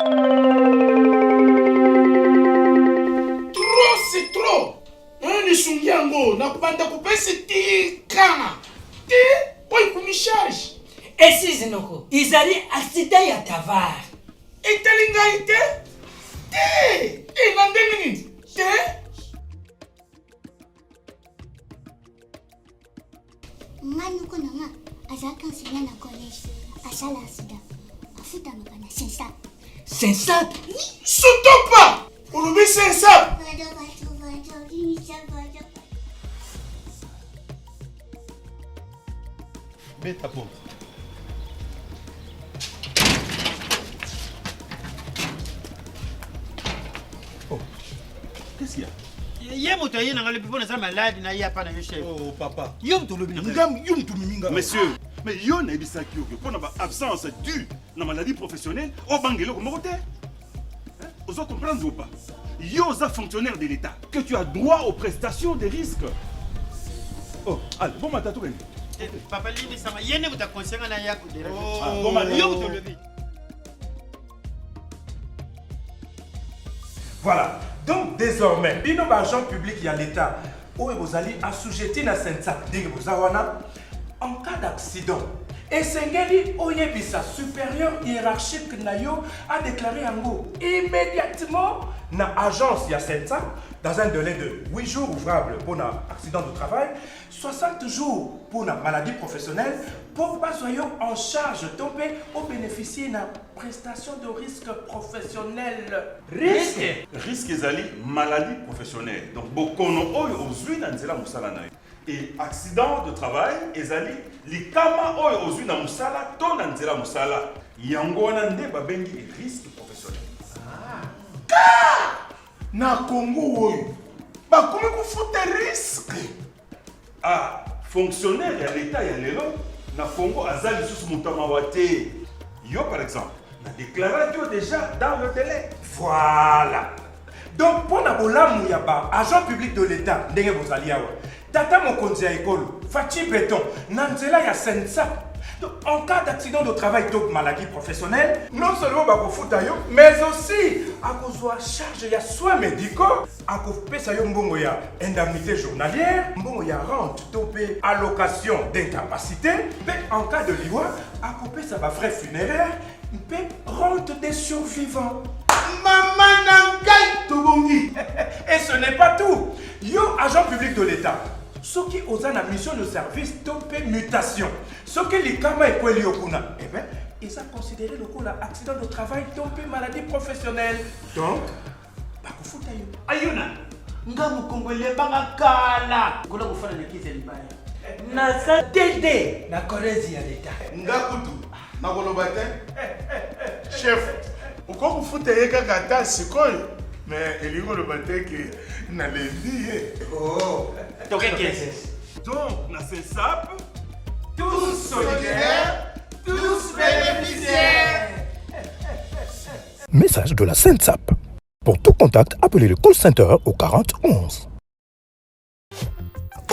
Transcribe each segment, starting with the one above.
Trop, c'est trop. Ni sungiango, na kubanda kupesi tika. Ti, oi kumicharge. Esi zinoko, izali accident ya tavar. Itelinga ite? Ti, inandeni te? Ngani kuna nga azaka nsina na college asala sida afuta makana sensa Sensat. Sotopa! Ulubi sensa! Mets ta porte. Oh, qu'est-ce qu'il y a? Oh, papa. Monsieur, mais yo na ebisaki yo pour na absence due na maladie professionnelle au bangelo comme côté. Vous comprendre ou pas? Yo za fonctionnaire de l'État que tu as droit aux prestations des risques. Oh, allez, bon matin tout. Papa Lili sama yene buta konsenga na yako de bon matin. Yo buta lever. Voilà. Donc désormais, bino agent public y a l'État. Où vous allez assujetter na sensa en cas d'accident. Et Sengeli Oyebisa, supérieur hiérarchique Nayo, a déclaré en gros immédiatement na agence ya sensa dans un délai de 8 jours ouvrables pour un accident de travail, 60 jours pour une maladie professionnelle, pour pas soyons en charge tomber au bénéficier d'une prestation de risque professionnel. Risque? Risque ezali maladie professionnelle. Donc bokono oyo ozui na nzela musala na yo. Et accident de travail ezali likama oyo ozui na musala to na nzela musala. Yango wana nde babengi risque professionnel. Na Congo oyo. Bakomi kufuta risque. Ah, fonctionnaire ya l'État ya lelo na Congo azali sous mutama wate. Yo par exemple, na déclaré déjà dans le délai. Voilà. Donc pour na bolamu ya ba agent public de l'État ndenge bozali awa. Tata mokonzi ya ekolo, Fachi Béton, nanzela ya sensa. Donc, en cas d'accident de travail ou maladie professionnelle, non seulement bakofuta yo, mais aussi à cause de charge ya soins médicaux, à cause de mbongo ya indemnité journalière, mbongo ya rente, topé allocation d'incapacité, mais en cas de liwa, à cause de frais funéraires, mais rente des survivants. Maman Nangai Tobongi. Et ce n'est pas tout. Yo, agent public de l'État. Ce qui ont une mission de service topé mutation. Ce qui les kama et quoi liokuna. Eh bien, ils ont considéré le coup accident de travail topé maladie professionnelle. Donc, bakufuta yo. Ayuna. Nga mukongole banga kala. Kola kufana na kize libaya. Na sa tete na korezi ya l'État. Ngakutu. Na kolobate. Chef. Uko kufuta yeka kata sikoyo. Mais elingo lobate ke na lendi. Oh. Donc na CESAP, tous solidaires, tous bénéficiaires. Message de la SENSAP. Pour tout contact, appelez le call center au 40 11.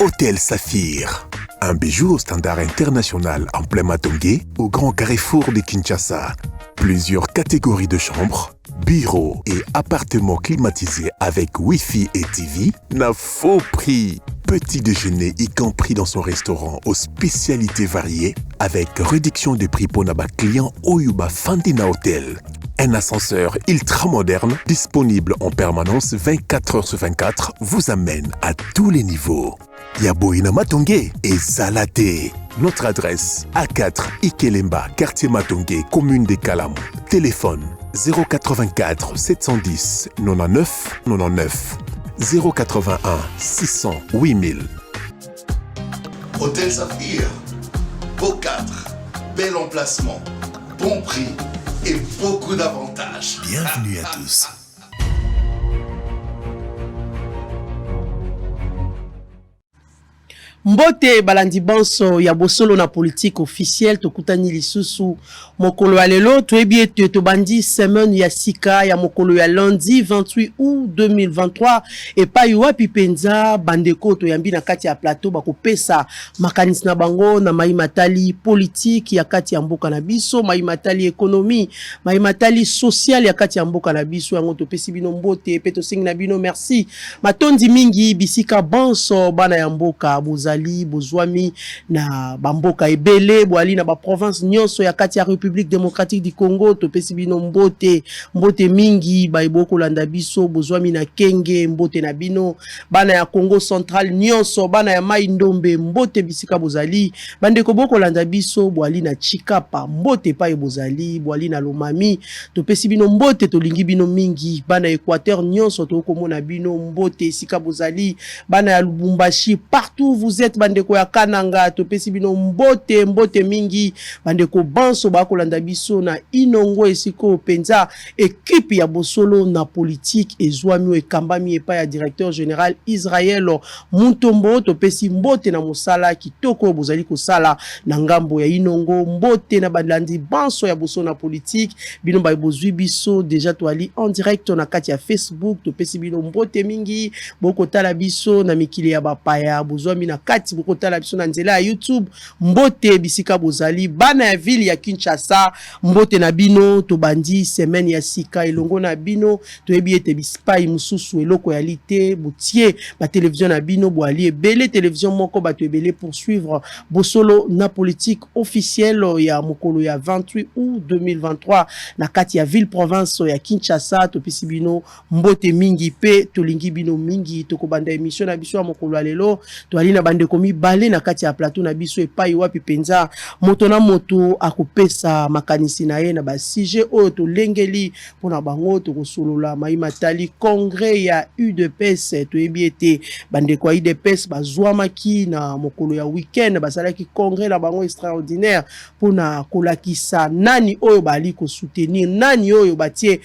Hôtel Saphir, un bijou au standard international en plein Matongé, au grand carrefour de Kinshasa. Plusieurs catégories de chambres, bureaux et appartements climatisés avec Wi-Fi et TV n'a faux prix. Petit déjeuner y compris dans son restaurant aux spécialités variées avec réduction des prix pour Naba client Oyuba Fandina Hotel. Un ascenseur ultra moderne disponible en permanence 24 heures sur 24 vous amène à tous les niveaux. Yaboina Matongé et Salaté. Notre adresse A4 Ikelemba, quartier Matongé, commune des Kalamou. Téléphone 084 710 99 99 081 600 8000. Hôtel Saphir, beau cadre, bel emplacement, bon prix et beaucoup d'avantages. Bienvenue à tous. Mbote balandi banso ya bosolo na politique officielle tokutani lisusu mokolo ya lelo toyebi ete tobandi semaine ya sika ya mokolo ya lundi 28 août 2023 epai wapi penza bandeko toyambi na kati ya plateau bakopesa makanisi na bango na matali politique ya kati ya mboka na biso matali économie matali social ya kati ya mboka na biso yango topesi bino mbote pe tosengi na bino merci matondi mingi bisika banso bana ya mboka bozali bozwami na bamboka ebele boali na ba province nyonso ya kati ya République démocratique du Congo topesi bino mbote mingi baiboko landa biso bozwami na Kenge mbote na bino bana ya Congo central nyonso bana ya Mai Ndombe mbote bisika bozali bandeko boko landa biso boali na Chikapa mbote pa bozali boali na Lomami topesi bino mbote tolingi bino mingi bana Équateur nyonso tokomona bino mbote sika bozali bana ya Lubumbashi partout vous êtes bandeko ya Kananga topesi bino mbote mingi bandeko banso bakolanda biso na inongo esiko penza équipe ya bosolo na politique ezwami ekambami epa ya directeur général Israël Mutombo topesi mbote na mosala kitoko bozali kosala na ngambo ya inongo mbote na balandi banso ya bosolo na politique bino bozwi biso déjà toali en direct na kati ya Facebook topesi bino mbote mingi bokotala biso na mikili ya bapaya bozwami na kati bokotala biso na nzela ya YouTube mbote bisika bozali bana ya ville ya Kinshasa mbote na bino tobandi semaine ya sika elongo na bino toyebi ete bispai mususu eloko ya lite botie ba télévision na bino boali ebele télévision moko bato ebele poursuivre bosolo na politique officielle ya mokolo ya 28 août 2023 na kati ya ville province ya Kinshasa topesi bino mbote mingi pe tolingi bino mingi tokobanda émission na biso ya mokolo ya lelo toali na bande komi balé na kati ya plateau na biso epai wapi penza moto na moto akopesa makanisi na ye na ba sujet oyo tolengeli pona bango tokosolola matali congrès ya UDPS toyebi ete bande kwa UDPS bazwamaki na mokolo ya weekend basalaki congrès na bango extraordinaire pona kolakisa nani oyo bali ko soutenir nani oyo batie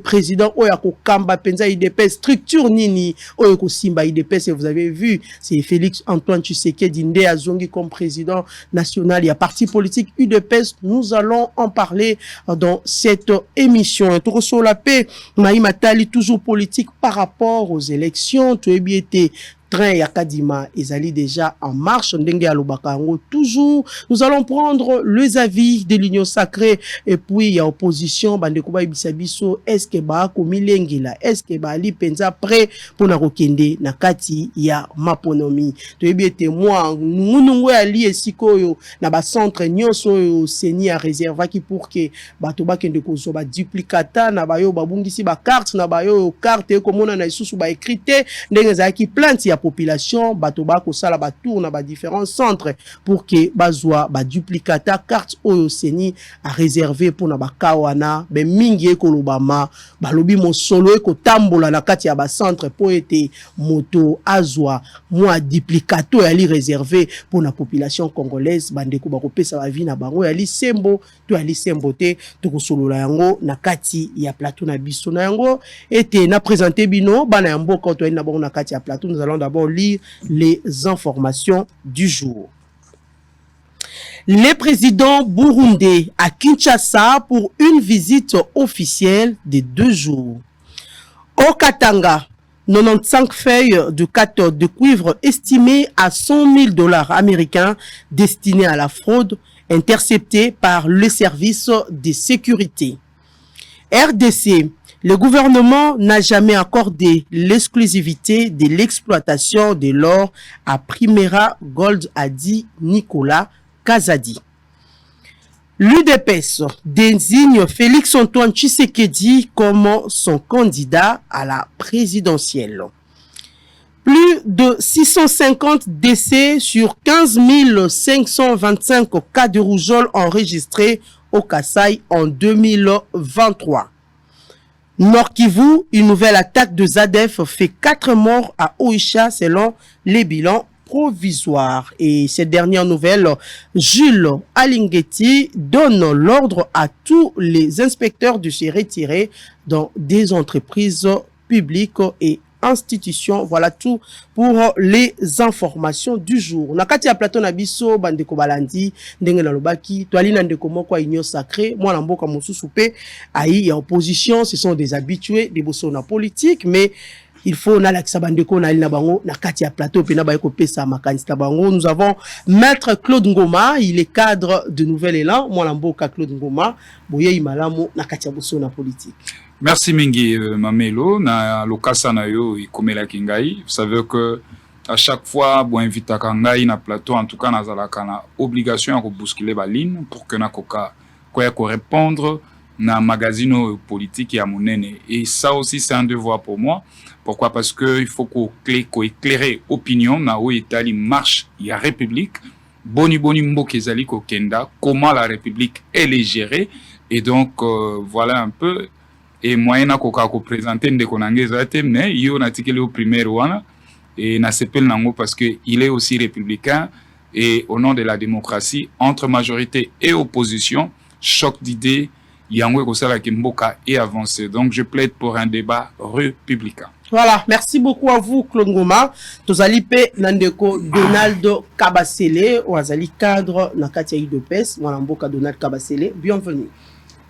président oyo akokamba penza UDPS structure nini oyo ko simba UDPS vous avez vu c'est Félix Antoine Tshisekedi nde azongi comme président national ya parti politique UDPS nous allons en parler dans cette émission tout sur la paix matali toujours politique par rapport aux élections tu es bien été train ya Kadima ezali déjà en marche ndenge ya lobakango toujours nous allons prendre les avis de l'union sacrée et puis il y a opposition bandeko ba bisabiso est-ce que ba komilengela est-ce que ba li penza prêt pour na kokende na kati ya maponomi to yebi témoin ngunungu ya li esikoyo na ba centre nyonso yo seni a réservaki pour que bato ba kende kozo ba duplicata na bayo babungisi ba carte na bayo carte komona na isusu ba écrite ndenge za ki plainte ya population bato ba ko sala ba tour na ba différents centres pour que bazwa ba duplicata carte oyo seni a réservé pour na ba kawana be mingi ekolobama balobi mosolo ekotambola na kati ya ba centre po ete moto azwa moi duplicato ya li réservé pour na population congolaise bandeko ba kopesa ba vie na bango ya li sembo to ya li sembo te to kosolola yango na kati ya plateau na biso na yango ete na présenter bino bana ya mboka to na bango na kati ya plateau nous allons d'abord lire les informations du jour. Le président burundais à Kinshasa pour une visite officielle de 2 jours. Au Katanga, 95 feuilles de cathode de cuivre estimées à $100,000 américains destinées à la fraude interceptées par le service de sécurité. RDC. Le gouvernement n'a jamais accordé l'exclusivité de l'exploitation de l'or à Primera Gold, a dit Nicolas Kazadi. L'UDPS désigne Félix Antoine Tshisekedi comme son candidat à la présidentielle. Plus de 650 décès sur 15 525 cas de rougeole enregistrés au Kasaï en 2023. Nord Kivu, une nouvelle attaque de Zadef fait 4 morts à Oicha selon les bilans provisoires. Et cette dernière nouvelle, Jules Alingeti donne l'ordre à tous les inspecteurs de se retirer dans des entreprises publiques et institutions. Voilà tout pour les informations du jour. Nakati ya plateau na biso bandeko balandi ndenge na lobaki toali na ndeko moko ya union sacrée moi na mboka mosusu pe ayi ya opposition, ce sont des habitués des bosso na politique, mais il faut na lakisa bandeko na na bango na kati ya plateau pe na ba ko pesa makanista bango. Nous avons maître Claude Ngoma, il est cadre de Nouvel Élan. Moi lamboka Claude Ngoma boye imalamu na kati ya bosso na politique. Merci mingi Mamelo na lokasa na yo ikomela kingai. Vous savez que à chaque fois bon invita kangai na plateau, en tout cas na zalaka na obligation à bousculer ba ligne pour que na koka ko répondre na magazine politique ya monene, et ça aussi c'est un devoir pour moi. Pourquoi? Parce que il faut qu'on éclairer opinion na où Italie marche ya république boni mbokezali ko kenda, comment la république elle est gérée, et donc voilà un peu. Et moi na koka ko présenter ndeko nangeza te, mais yo na tikeli au primaire wana et na sepel nango parce que il est aussi républicain, et au nom de la démocratie entre majorité et opposition, choc d'idées yango ko sala kimboka et avancer. Donc je plaide pour un débat républicain. Voilà, merci beaucoup à vous Claude Ngoma. Tozali pe nandeko Donaldo Kabasele, wazali cadre na kati ya UDPS, mwana mboka Donald Kabasele, bienvenue.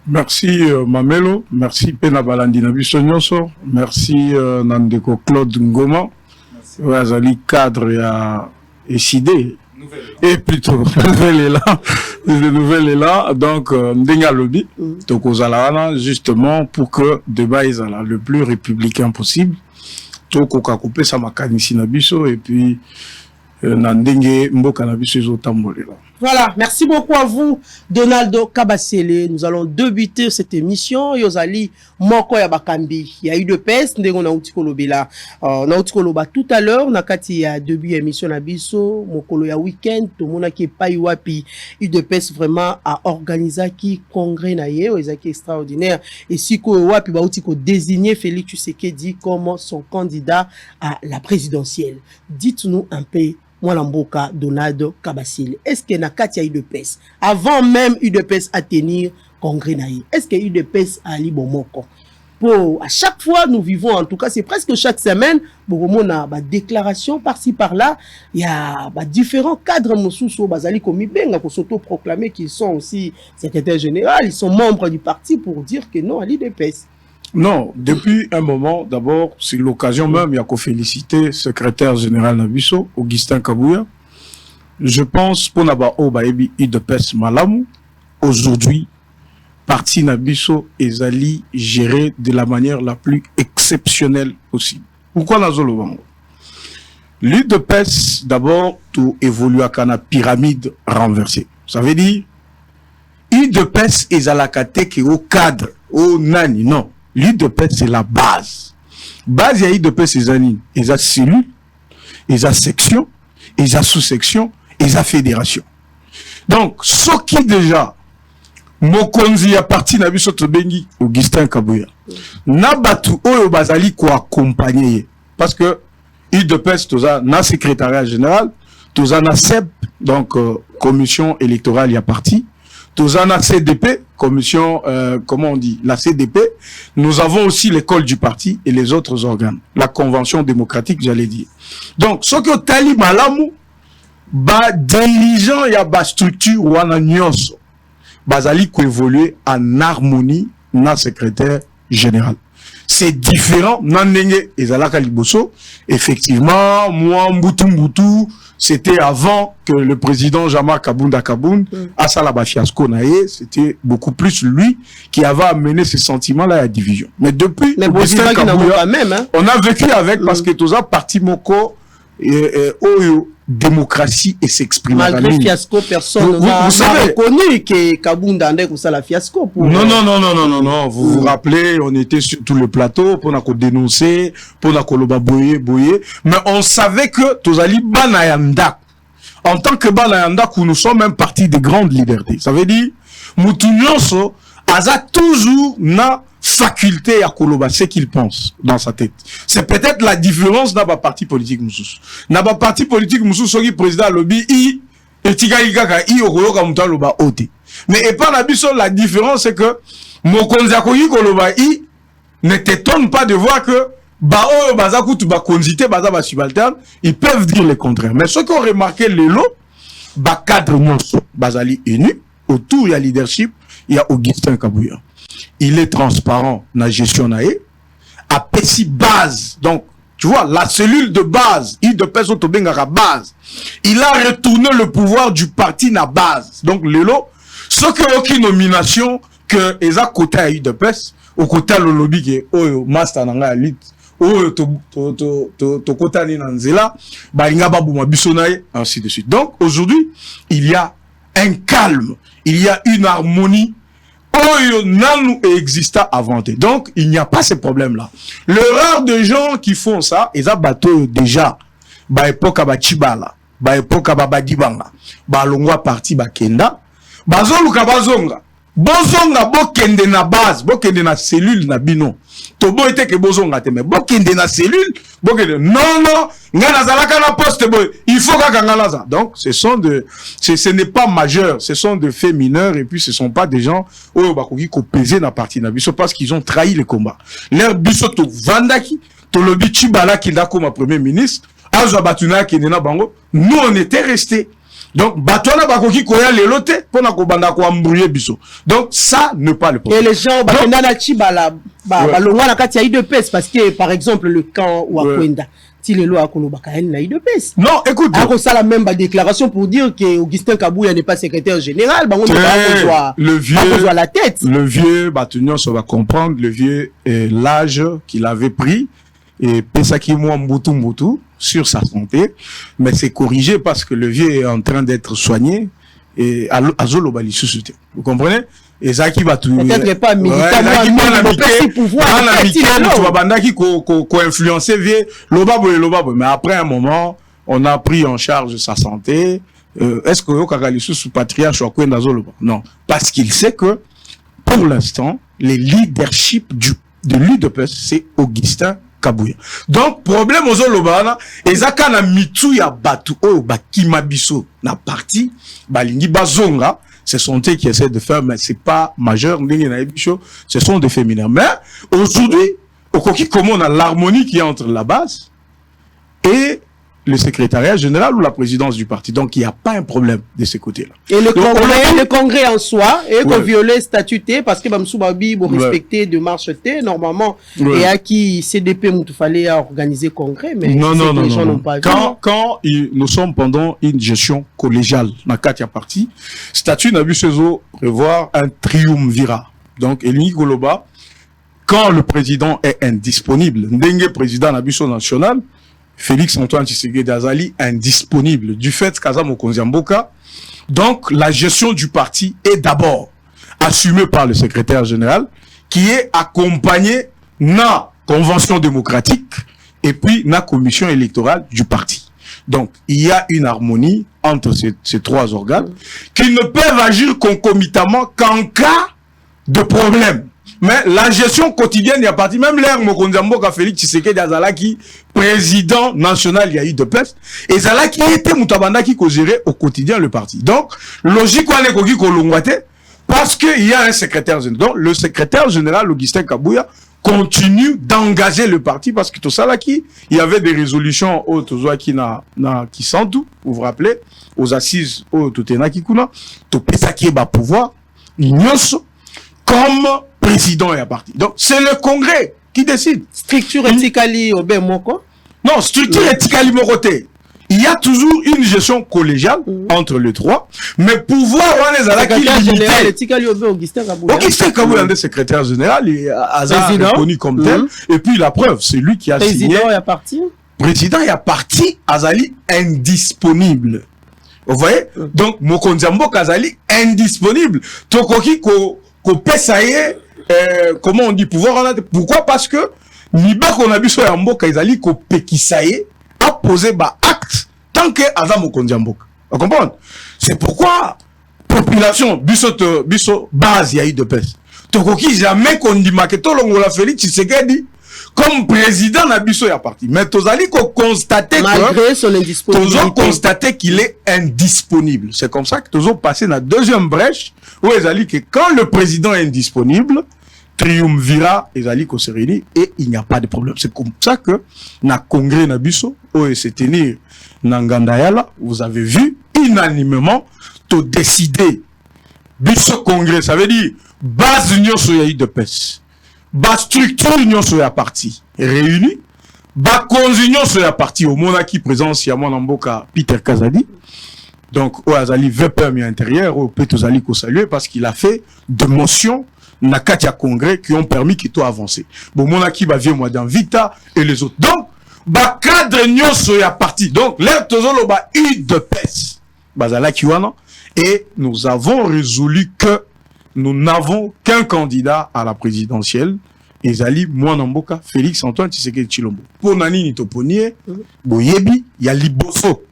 Merci Mamelo, merci Pena Balandi na biso nyonso, merci nandeko Claude Ngoma, wazali cadre ya SID. Et plutôt Nouvel Élan, donc Ndenga Lobby, Tokozala, justement pour que le débat est le plus républicain possible. Toko Kakoupe Samakanisi Nabiso, et puis Nandenge Mboka Nabiso Zotambolela. Voilà, merci beaucoup à vous, Donaldo Kabasele. Nous allons débuter cette émission. Yozali Moko Yabakambi. Il y a eu de peste, on a Outikoloba. On a Outikoloba tout à l'heure. Nakati ya début émission Nabiso, Mokolo ya week-end. Tout le monde qui est pas wapi. Eu de peste vraiment à organiser qui congrès naie, qui extraordinaire. Et si ko wapi ba Outiko désigné Félix Tshisekedi comme son candidat à la présidentielle. Dites-nous un peu. Mwalamboka Donaldo Kabasele. Est-ce que na kati ya UDPS, avant même UDPS à tenir congrès naïe, est-ce que UDPS a li bomoko? Pour à chaque fois nous vivons, en tout cas c'est presque chaque semaine, bon na ba déclaration par-ci par-là, il y a différents cadres mosusu bazali komi benga ko s'auto-proclamer qu'ils sont aussi secrétaire général, ils sont membres du parti pour dire que non à l'UDPS. Non, depuis un moment, d'abord, c'est l'occasion même, il y a qu'à féliciter secrétaire général Nabiso, Augustin Kabouya. Je pense, pour Naba Obaebi UDPS Malamu, aujourd'hui, parti Nabiso et Ali géré de la manière la plus exceptionnelle possible. Pourquoi Nazolo? L'UDPS, d'abord, tout évolue à la pyramide renversée. Ça veut dire, UDPS est à la catégorie au cadre, au nani, non. L'UDPS, c'est la base. Base, il y a UDPS, c'est Zanine. Il y a cellule, il y a section, il y a sous-section, il y a fédération. Donc, ce qui déjà, Mokonzi a parti na biso tobengi Augustin Kabouya. Nabatu oyo bazali ko accompagner. Parce que UDPS, toza na secrétariat général, toza na CEP, donc commission électorale y a parti. Tozana CDP, commission, comment on dit, la CDP. Nous avons aussi l'école du parti et les autres organes. La convention démocratique, j'allais dire. Donc, ce que Tali Malamu, ba dirigeant ya ba structure ou en nyonso, bazali ko évoluer en harmonie na secrétaire général. C'est différent, nanenge ezalaka liboso. Effectivement, moi, Mbutu, c'était avant que le président Jean-Marc Kabunda à Salaba fiasco nae, c'était beaucoup plus lui qui avait amené ce sentiment-là à la division. Mais depuis, Kabouya, on a vécu avec parce que tous a parti moko démocratie et s'exprimer. Malgré fiasco, personne n'a reconnu que Kabunda andait ça la fiasco. Pour non. Vous vous rappelez, on était sur tout le plateau pour nous dénoncer, pour nous boyer. Mais on savait que Tozali Banayanda, en tant que Banayanda, nous sommes même parti des grandes libertés. Ça veut dire, Moutounionso, Aza toujours na faculté à Koloba, ce qu'il pense dans sa tête. C'est peut-être la différence dans ma parti politique Moussous. Dans ma parti politique Moussous, qui président lobby, et Tigaïgaka, Okoyoka Moutaloba Ote. Mais et par la bison, la différence c'est que Mokonzakoyi Koloba, ne t'étonne pas de voir que subalterne, ils peuvent dire le contraire. Mais ceux qui ont remarqué les lots, cadre bazali unis, autour il y a leadership, il y a Augustin Kabouya. Il est transparent dans la gestion nae, à Pessi base. Donc, tu vois, la cellule de base, il de Peso Tobenga base. Il a retourné le pouvoir du parti na base. Donc, les lots, ceux qui ont aucune nomination, que Eza côté à UDPS, au côté de lobby qui est master nanga lutte, to kota ni nanzela, balinga babuma bisonaye, ainsi de suite. Donc, aujourd'hui, il y a un calme, il y a une harmonie, non exista avant. Donc, il n'y a pas ces problèmes-là. L'erreur de gens qui font ça, ils ont bateau déjà, ba époque ba Chibala, ba époque ba Badibanga, ba longwa parti ba Kenda, bazoluka bazonga. Bozonga bokende na base, bokende na cellule na bino. Tobo ete ke bozonga te, mais bokende na cellule, bokende. Non, ngana zalaka na poste boy. Il faut ka ngalaza. Donc, ce n'est pas majeur, ce sont de faits mineurs et puis ce sont pas des gens bakoki ko peser na parti na biso parce qu'ils ont trahi le combat. Leur biso to vandaki, to lobi Chibala ki ndako ma premier ministre, azwa batuna ki na bango. Nous on était restés. Donc, batona bakoki koya lelote pour na kobanda ko embrouiller biso. Donc, ça ne pas le problème. Et les gens, batona chibala, balongwa na kati ya IDPS parce que, par exemple, le camp Wakwenda, si le loi akolo bakael na IDPS. Non, écoute. Alors, ça la même déclaration pour dire que Augustin Kabouya n'est pas secrétaire général, le vieux, la tête. Le vieux, Batunion, ça va comprendre, le vieux, l'âge qu'il avait pris, et Pesaki Mbutu sur sa santé, mais c'est corrigé parce que le vieux est en train d'être soigné et à Zolo Bali sous-soutien. Vous comprenez? Et ça qui va tout. Peut-être pas militairement, mais influencer vieux Lobabo. Mais après un moment, on a pris en charge sa santé. Est-ce que Okakali sous patriarche ou Kwenda Zolo? Non. Parce qu'il sait que, pour l'instant, les leadership de l'UDPS, c'est Augustin Kabouya. Donc, problème aux Olobana, ezaka na mitu ya batu o bakima biso na parti, balingi bazonga, ce sont eux qui essaient de faire, mais c'est pas majeur, ce sont des féminins. Mais, aujourd'hui, au Koki, comment on a l'harmonie qui est entre la base et le secrétariat général ou la présidence du parti. Donc, il n'y a pas un problème de ce côté-là. Et le congrès en soi, et qu'on violait statuté, parce que Bamsoubabi, bon, respecter de marche T, normalement, et à qui CDP, il fallait organiser congrès, mais non. Les gens n'ont pas vu. Quand nous sommes pendant une gestion collégiale, dans Katia Parti, statut n'a vu revoir un triumvirat. Donc, Elini Goloba, quand le président est indisponible, Ndenge président Nabuso national, Félix Antoine Tshisekedi Azali indisponible du fait qu'Azam Okonziamboka. Donc, la gestion du parti est d'abord assumée par le secrétaire général qui est accompagné na convention démocratique et puis na commission électorale du parti. Donc, il y a une harmonie entre ces trois organes qui ne peuvent agir concomitamment qu'en cas de problème. Mais la gestion quotidienne, il y a parti, même l'air Mokonzamboka Félix Tshisekedi Azalaki, président national, il y a eu de peste, et Zalaki était Moutabanda qui gérait au quotidien le parti. Donc, logique, on est kogi kolongwate, parce qu'il y a un secrétaire général. Donc, le secrétaire général, Augustin Kabouya, continue d'engager le parti, parce que tout ça là, il y avait des résolutions, qui sont tout, vous vous rappelez, aux assises, tout qui kuna, tout ça qui est bas pouvoir, comme président et à parti. Donc, c'est le Congrès qui décide. Structure éthicali au Moko? Non, structure éthicali Moroté. Il y a toujours une gestion collégiale entre les trois, mais pouvoir, on les a qui Augustin Kabouya. Augustin Kabouya, le secrétaire général, il est reconnu comme tel. Et puis la preuve, c'est lui qui a signé. Président et à parti? Président et à parti, Azali indisponible. Vous voyez? Donc, Mokonzambo Kazali indisponible. Tokoki ko pesaye, comment on dit pouvoir, pourquoi? Parce que Niba qu'on a vu sur Yamboka, Izali ko pekisaye a posé ba acte tant que Azam Mokonzamboka. Vous comprenez? C'est pourquoi population biso base ya de pes. Tokoki jamais qu'on dit maketo longola Félix Tshisekedi comme président na biso ya parti. Mais tozali ko constater malgré son indisponibilité. Tozo constater qu'il est indisponible. C'est comme ça que tozo passé la deuxième brèche où ils allaient que quand le président est indisponible, triumvirat ezali ko se réunir et il n'y a pas de problème. C'est comme ça que na congrès na biso o se tenir na Ngandayala, vous avez vu unanimement to décider biso congrès, ça veut dire base union so ya UDPS, base structure union so ya parti réunis, base union so ya parti au monaki présence ya mwana mboka Peter Kazadi. Donc o azali VPM intérieur o peut tozali ko saluer parce qu'il a fait de motions na katia congrès qui ont permis qu'il soit avancé. Bon monaki va vient moi dans Vita et les autres. Donc ba cadre nyonso ya parti. Donc l'air tozolo ba UDPS bazala kiwana et nous avons résolu que nous n'avons qu'un candidat à la présidentielle. Ezali mwana mboka Félix Antoine Tshisekedi Tshilombo. Pour nani ni toponier boyebi ya liboso.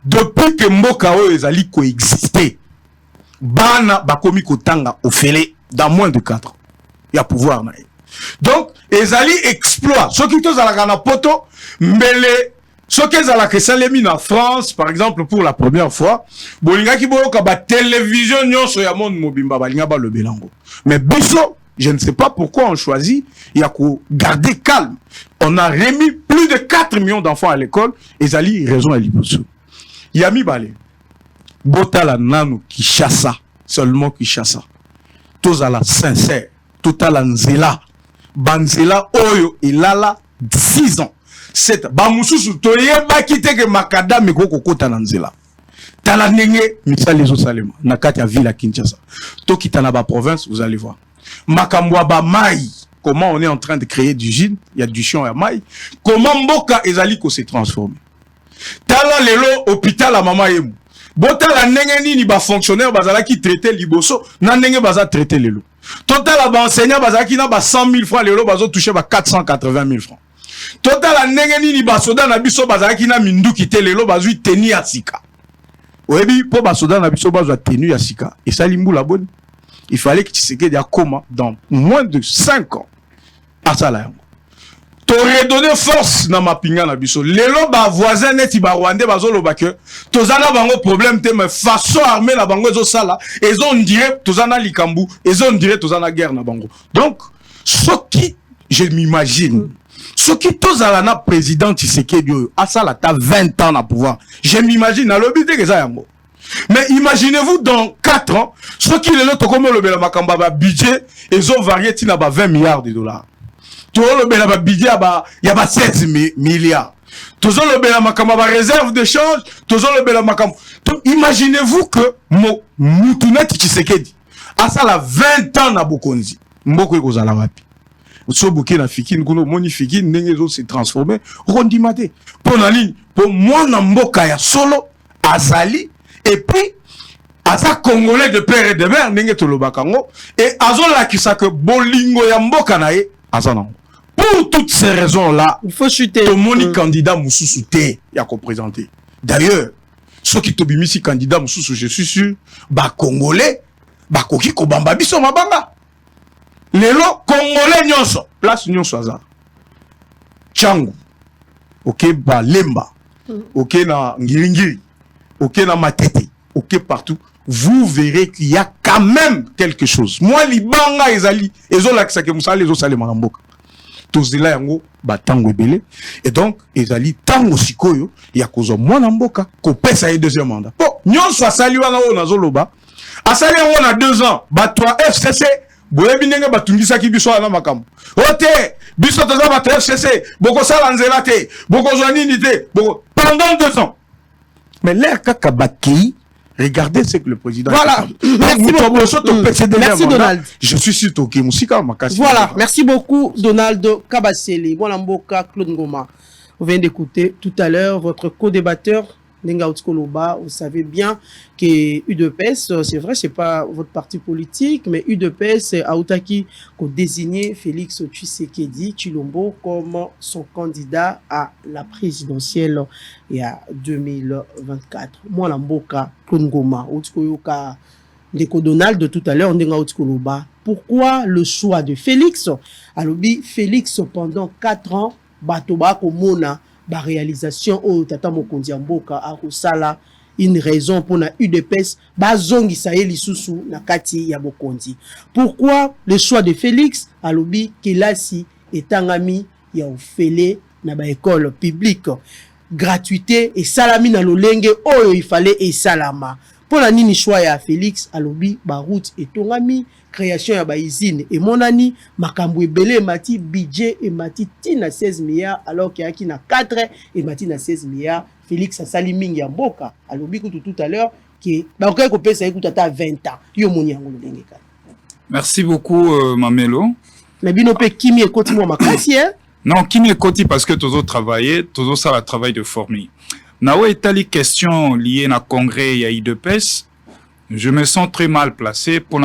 Depuis que mboka o ezali coexister, bana bakomi kotanga ofele dans moins de 4 ans. Il y a pouvoir na. Donc ezali exploit. Ce qui tozalaka na poto mbele ce qui ezalaka salemi na France par exemple pour la première fois, bolingaki boyoka ba télévision nyonso ya monde mobimba balinga ba le belango. Mais biso, je ne sais pas pourquoi on choisit, il y a qu'à garder calme. On a remis plus de 4 millions d'enfants à l'école, ezali raison à liboso. Yami Bale, Botala Nanu qui chassa, seulement qui chassa. Tozala sincère, Totala Nzela, Banzela Oyo et Lala 6 ans. 7 Bamususu Toye Bakite que Makada Mekoko Kota Nzela. Tala Nenge, Misa les Salema, Nakati à Villa Kinshasa. Tokitana ba province, vous allez voir. Makambwaba Mai, comment on est en train de créer du gin, il y a du chion à Mai. Comment Mboka Ezaliko s'est transformé. Tala lelo hôpital à mama yemu. Botala ndenge nini ba fonctionnaire bazala ki traiter liboso na ndenge baza traiter lelo. Total ba enseignant bazala ki na ba 100 000 francs lelo bazo toucher ba 480 000 francs. Total ndenge nini ba soda na biso bazala ki na mindu kite lelo bazui tenu ya sika. Oyebi po ba soda na biso bazwa tenu ya sika. Et ça limbu la bonne. Il fallait que Tshisekedi a coma dans moins de 5 ans. À ça là. T'aurais donné force dans ma pinga na biso. Lelo ba voisin neti ba Rwandais bazolo ba que tozana bango problème te mais façon armée la bango zo sala et on dirait tozana likambu et on dirait tozana guerre na bango. Donc ce qui je m'imagine ce qui tozala na président Tshisekedi a ça la ta 20 ans na pouvoir. Je m'imagine na lobité que ça yango. Mais imaginez-vous dans 4 ans ce qui le comme le bela makamba ba budget et ont varié tina ba 20 milliards de dollars. Tout le bela ba budget il y a 7 milliards. Tout le bela makamba ba réserve de change, tout le bela makamba. Imaginez-vous que Moutouneti Tshisekedi a ça la 20 ans na Bokonzi. Mboko ekozala wapi. So boké na fikine kuno moni fikine ndenge zo se transformer rondimate. Pour na ligne pour moi na mboka ya solo azali et puis asa congolais de père et de mère ndenge tolobakango et azola kisaka bolingo ya mboka na ye azana. Pour toutes ces raisons-là, il faut chuter. Tout le monde candidat Moussou Té, il y a qu'on présenter. D'ailleurs, ceux qui t'obiment si candidat Moussou, je suis sûr, bah Congolais, bah Koki Kobamba Biso Mabanga. Les lots Congolais nyonso, place nyonso azar. Tchangu, ok, bah Lemba, ok na Ngiringiri, ok na Matete, ok partout. Vous verrez qu'il y a quand même quelque chose. Moi, Libanga ezali, ezola kisake musale ezosale manamboka. Tozela yango batango ebele et donc ezali tango sikoyo ya kozo mwana mboka ko pesa ye deuxième mandat. Bon, nyonso asali wana o nazoloba. Asali yango na 2 ans, batwa FCC boyebi ndenge batungisa ki biso na makambo. Ote, biso toza batwa FCC, boko sala nzela te, boko zwa nini te, boko pendant 2 ans. Mais l'air kaka bakei. Regardez ce que le président voilà. Merci beaucoup. Merci Donald. Je suis sûr que Moussika Makasi. Voilà, merci beaucoup Donald Kabasele. Mboka Claude Ngoma. Vous venez d'écouter tout à l'heure votre co-débatteur Nenga Otskoloba. Vous savez bien que UDPS, c'est vrai, c'est pas votre parti politique, mais UDPS a Outaki désigné Félix Tshisekedi Tshilombo comme son candidat à la présidentielle et à 2024. Moi, Mboka Klongoma, Otskoyoka, Ndeko Donald de tout à l'heure, Nenga Otskoloba. Pourquoi le choix de Félix? Alors, Félix, pendant 4 ans, Batoba Komona, ba réalisation au Tata Mokonzi Mboka à Rosala une raison pour la UDPS bazongi saye lisusu na kati ya bokonzi. Pourquoi le choix de Félix alobi kelasi etangami ya ofele na ba école publique gratuité et salami na lolenge oyo il fallait et salama. Pour la nini choix ya Félix alobi ba route etongami création ya ba usine et monani makambo ebele mati budget et mati tina 16 milliards alors qu'il y a qui na 4 et mati na 16 milliards. Félix asali mingi ya mboka alobi tout à l'heure que ba ko pesa écoute ata 20 ans yo moni yango lolenge ka. Merci beaucoup Mamelo. Mais bino pe kimi ekoti mo makasi hein. Non, kimi ekoti parce que tous travailler, tous ça le travail de former. Na o etali question liée na congrès ya IDPS. Je me sens très mal placé pour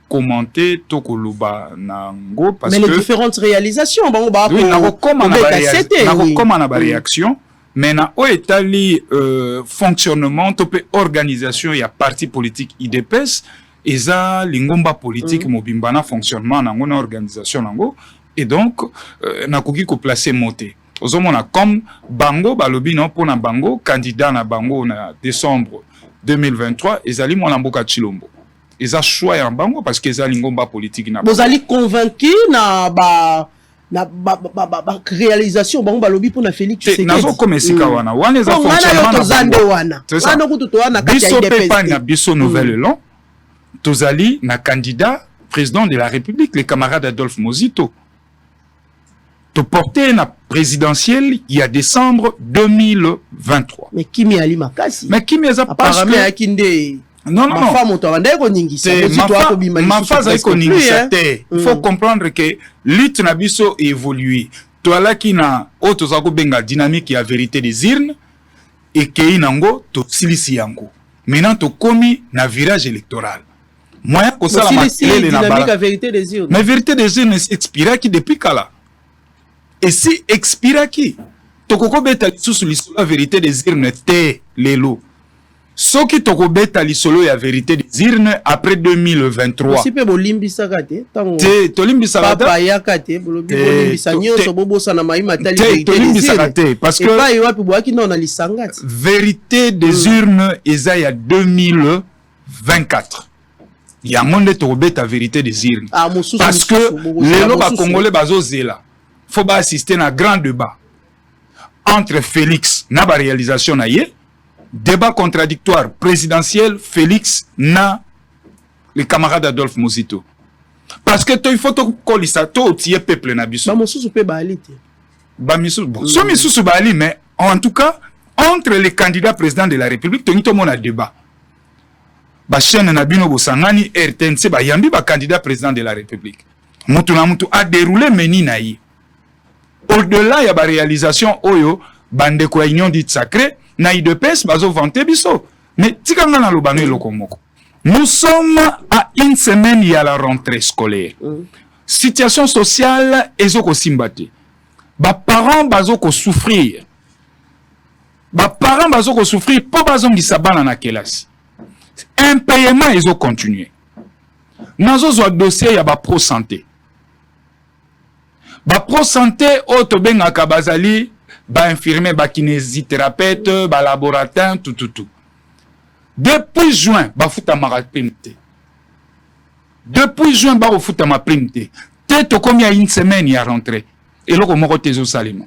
commenter tout koluba nango parce que mais les différentes réalisations bon ba oui na comment na réaction mais na o etali fonctionnement topé organisation ya parti politique IDPS eza lingomba politique mobimba na fonctionnement nango na organisation nango et donc na koki ko placer monter ozomona comme bango balobi non pour na bango candidat na bango na décembre 2023 ezali mwana mboka Chilombo eza choix ya bango parce que ezali ngomba politique na vous allez convaincu na ba réalisation bango balobi pour na Félix Tshisekedi nazo komesika wana eza fonctionnement wana kutu to wana kati ya IDPS na biso nouvelle long tozali na candidat président de la République le camarade Adolphe Mozito te porter na présidentielle il y a décembre 2023. Mais Kimi Ali Makasi. Mais Kimi eza parce que non. Ma femme on t'a ningisa. Ma femme a ningisa. Il faut comprendre que lutte na biso évolué. Toi là qui na auto zako benga dynamique ya vérité des urnes et que inango to silisi yango. Maintenant to komi na virage électoral. Moyen ko ça la dynamique à vérité des urnes. Mais vérité des urnes expira qui depuis kala. Et si expira qui tokoko beta sous la vérité des urnes te lelo so qui toko beta lisolo ya vérité des urnes après 2023 si pe bolimbi sakate tango te tolimbi sakate papa yakate bolimbi sanyo so bobosa na maima tali vérité sakate parce que pas yopi boaki non na lisangati vérité des urnes eza ya 2024 ya monde toko beta vérité des urnes parce que lelo ba congolais bazozela faut pas assister à un grand débat entre Félix na ba réalisation na ye débat contradictoire présidentiel Félix na le camarade Adolphe Mozito parce que il faut to kolisa to tie peuple na biso ba mosusu pe ba alite ba misu bon so misu ba ali mais en tout cas entre les candidats président de la République to mona débat ba chaîne na bino bosangani RTNC ba yambi ba candidat président de la République mutu na mutu a déroulé meni na yi. Au-delà, il y a des réalisations, oyo, bande ko union dit sacré, na IDPS, bazo vante biso. Mais, tikanga na lobano lokomoko. Nous sommes à une semaine, il y a la rentrée scolaire. Situation sociale, ezoko simbate. Ba parents bazo ko souffrir. Ba parents bazo ko souffrir, po bazo ngisabana na kelasi. Impayement, ezo continuer. Nazo zo dossier, ya ba pro santé. Ba pro santé auto benga kabazali ba infirmier ba kinésithérapeute ba laboratoire tout depuis juin ba futa marapimte depuis juin ba futa ma primte tête comme il y a une semaine il y a rentré et là comme rotezo salimo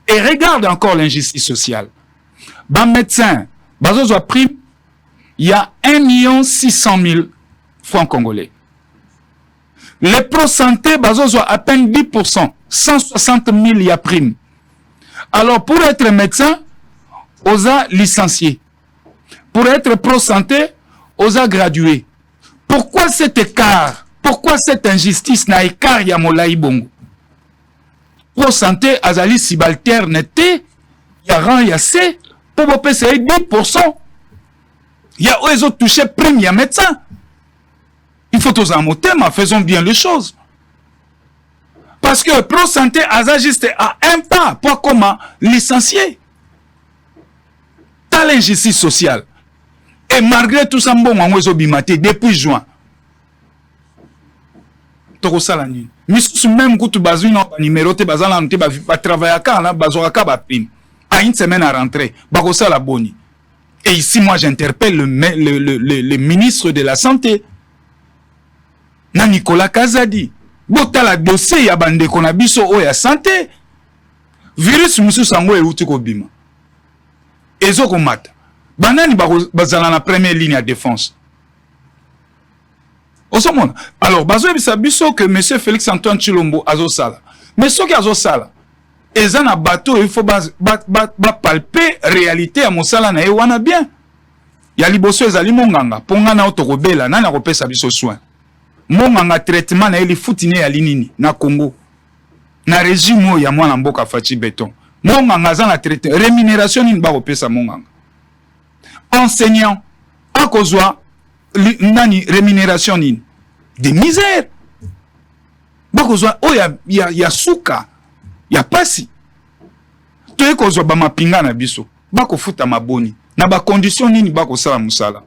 et regarde encore l'injustice sociale ba médecin ba zo prime il y a 1 600 000 francs congolais. Les pro santé, bazo à peine 10%, 160 000 y a prime. Alors pour être médecin, osa licencié. Pour être pro santé, osa gradué. Pourquoi cet écart? Pourquoi cette injustice na écart ya molai bongo? Pro santé, azali subalterne te, ya rang ya C, pour vous payer 10%. Il y a eux autres touché prime ya médecin. Il faut tous en monter, mais faisons bien les choses. Parce que Pro Santé a juste à un pas pour comment licencier. T'as l'injustice sociale. Et malgré tout ça, bon, on a bimaté depuis juin. Toko salani. Mais même quand tu bases un numéro, tu bases un tu vas travailler à quand, bases à quand, à une semaine à rentrer. Bakosa la boni. Et ici, moi, j'interpelle le ministre de la Santé. Na Nicolas Kazadi. Bota la dossier ya bande konabiso o ya santé. Virus musu sango e uti ko bima. Ezo ko mata. Banani bazala na première ligne de défense. Osomona. Alors, bazo ebisa biso que monsieur Félix Antoine Tshilombo azo sala. Mais ce qui azo sala, eza na bateau, il faut palper réalité à mosala na ewana bien. Ya liboso ezali monganga, ponga na otokobela, nani akopesa biso soin. Monganga traitement na eli futine ya linini na Congo. Na régime ya mwana mboka Fachi Beton. Monganga za na traitement, rémunération nini ba kopesa monganga. Enseignant, akozwa nani rémunération nini. Des misères. Bakozwa o ya suka. Ya pasi. Toye kozwa ba mapinga na biso. Bako futa maboni. Na ba condition nini bako sala musala.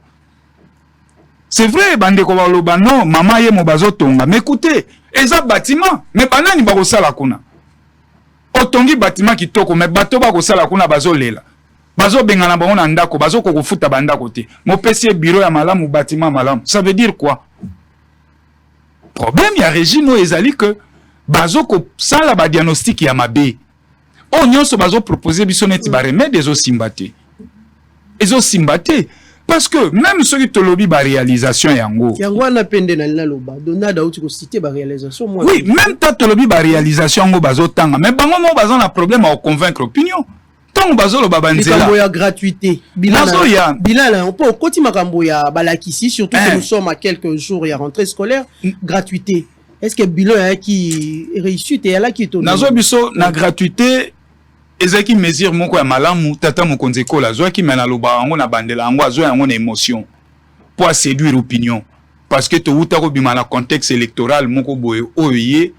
C'est vrai, bande ko baloba non, maman ye mo bazo tonga. Mais écoutez, eza bâtiment, mais banani bako sala kuna. Otongi bâtiment kitoko, mais bato bako sala kuna bazo lela. Bazo bengana bango na ndako, bazo ko futa banda côté. Mo pesi bureau ya malamu bâtiment malamu. Ça veut dire quoi? Problème ya régime ezali que bazo ko sala ba diagnostic ya mabe. O nyonso bazo proposer biso neti ba remède ezo simbate. Ezo simbate parce que même ceux qui te lobby ba réalisation yango. Yango na pende na lina loba. Donada uti ko citer ba réalisation moi. Oui, même ta te lobby ba réalisation yango bazo tanga, mais bango mo bazo na problème à convaincre opinion. Tant bazo lo babanzela. Makambo ya gratuité. Bilan on peut koti makambo ya balakisi surtout que nous sommes à quelques jours ya rentrée scolaire, gratuité. Est-ce que bilan ya qui réussite et là qui est nazo biso na gratuité ezaki mesure moko ya malamu tata mokonzi kola zo ki mena loba ngo na bandela ngo azo yango na émotion pour séduire opinion parce que to uta ko bima na contexte électoral moko boye oye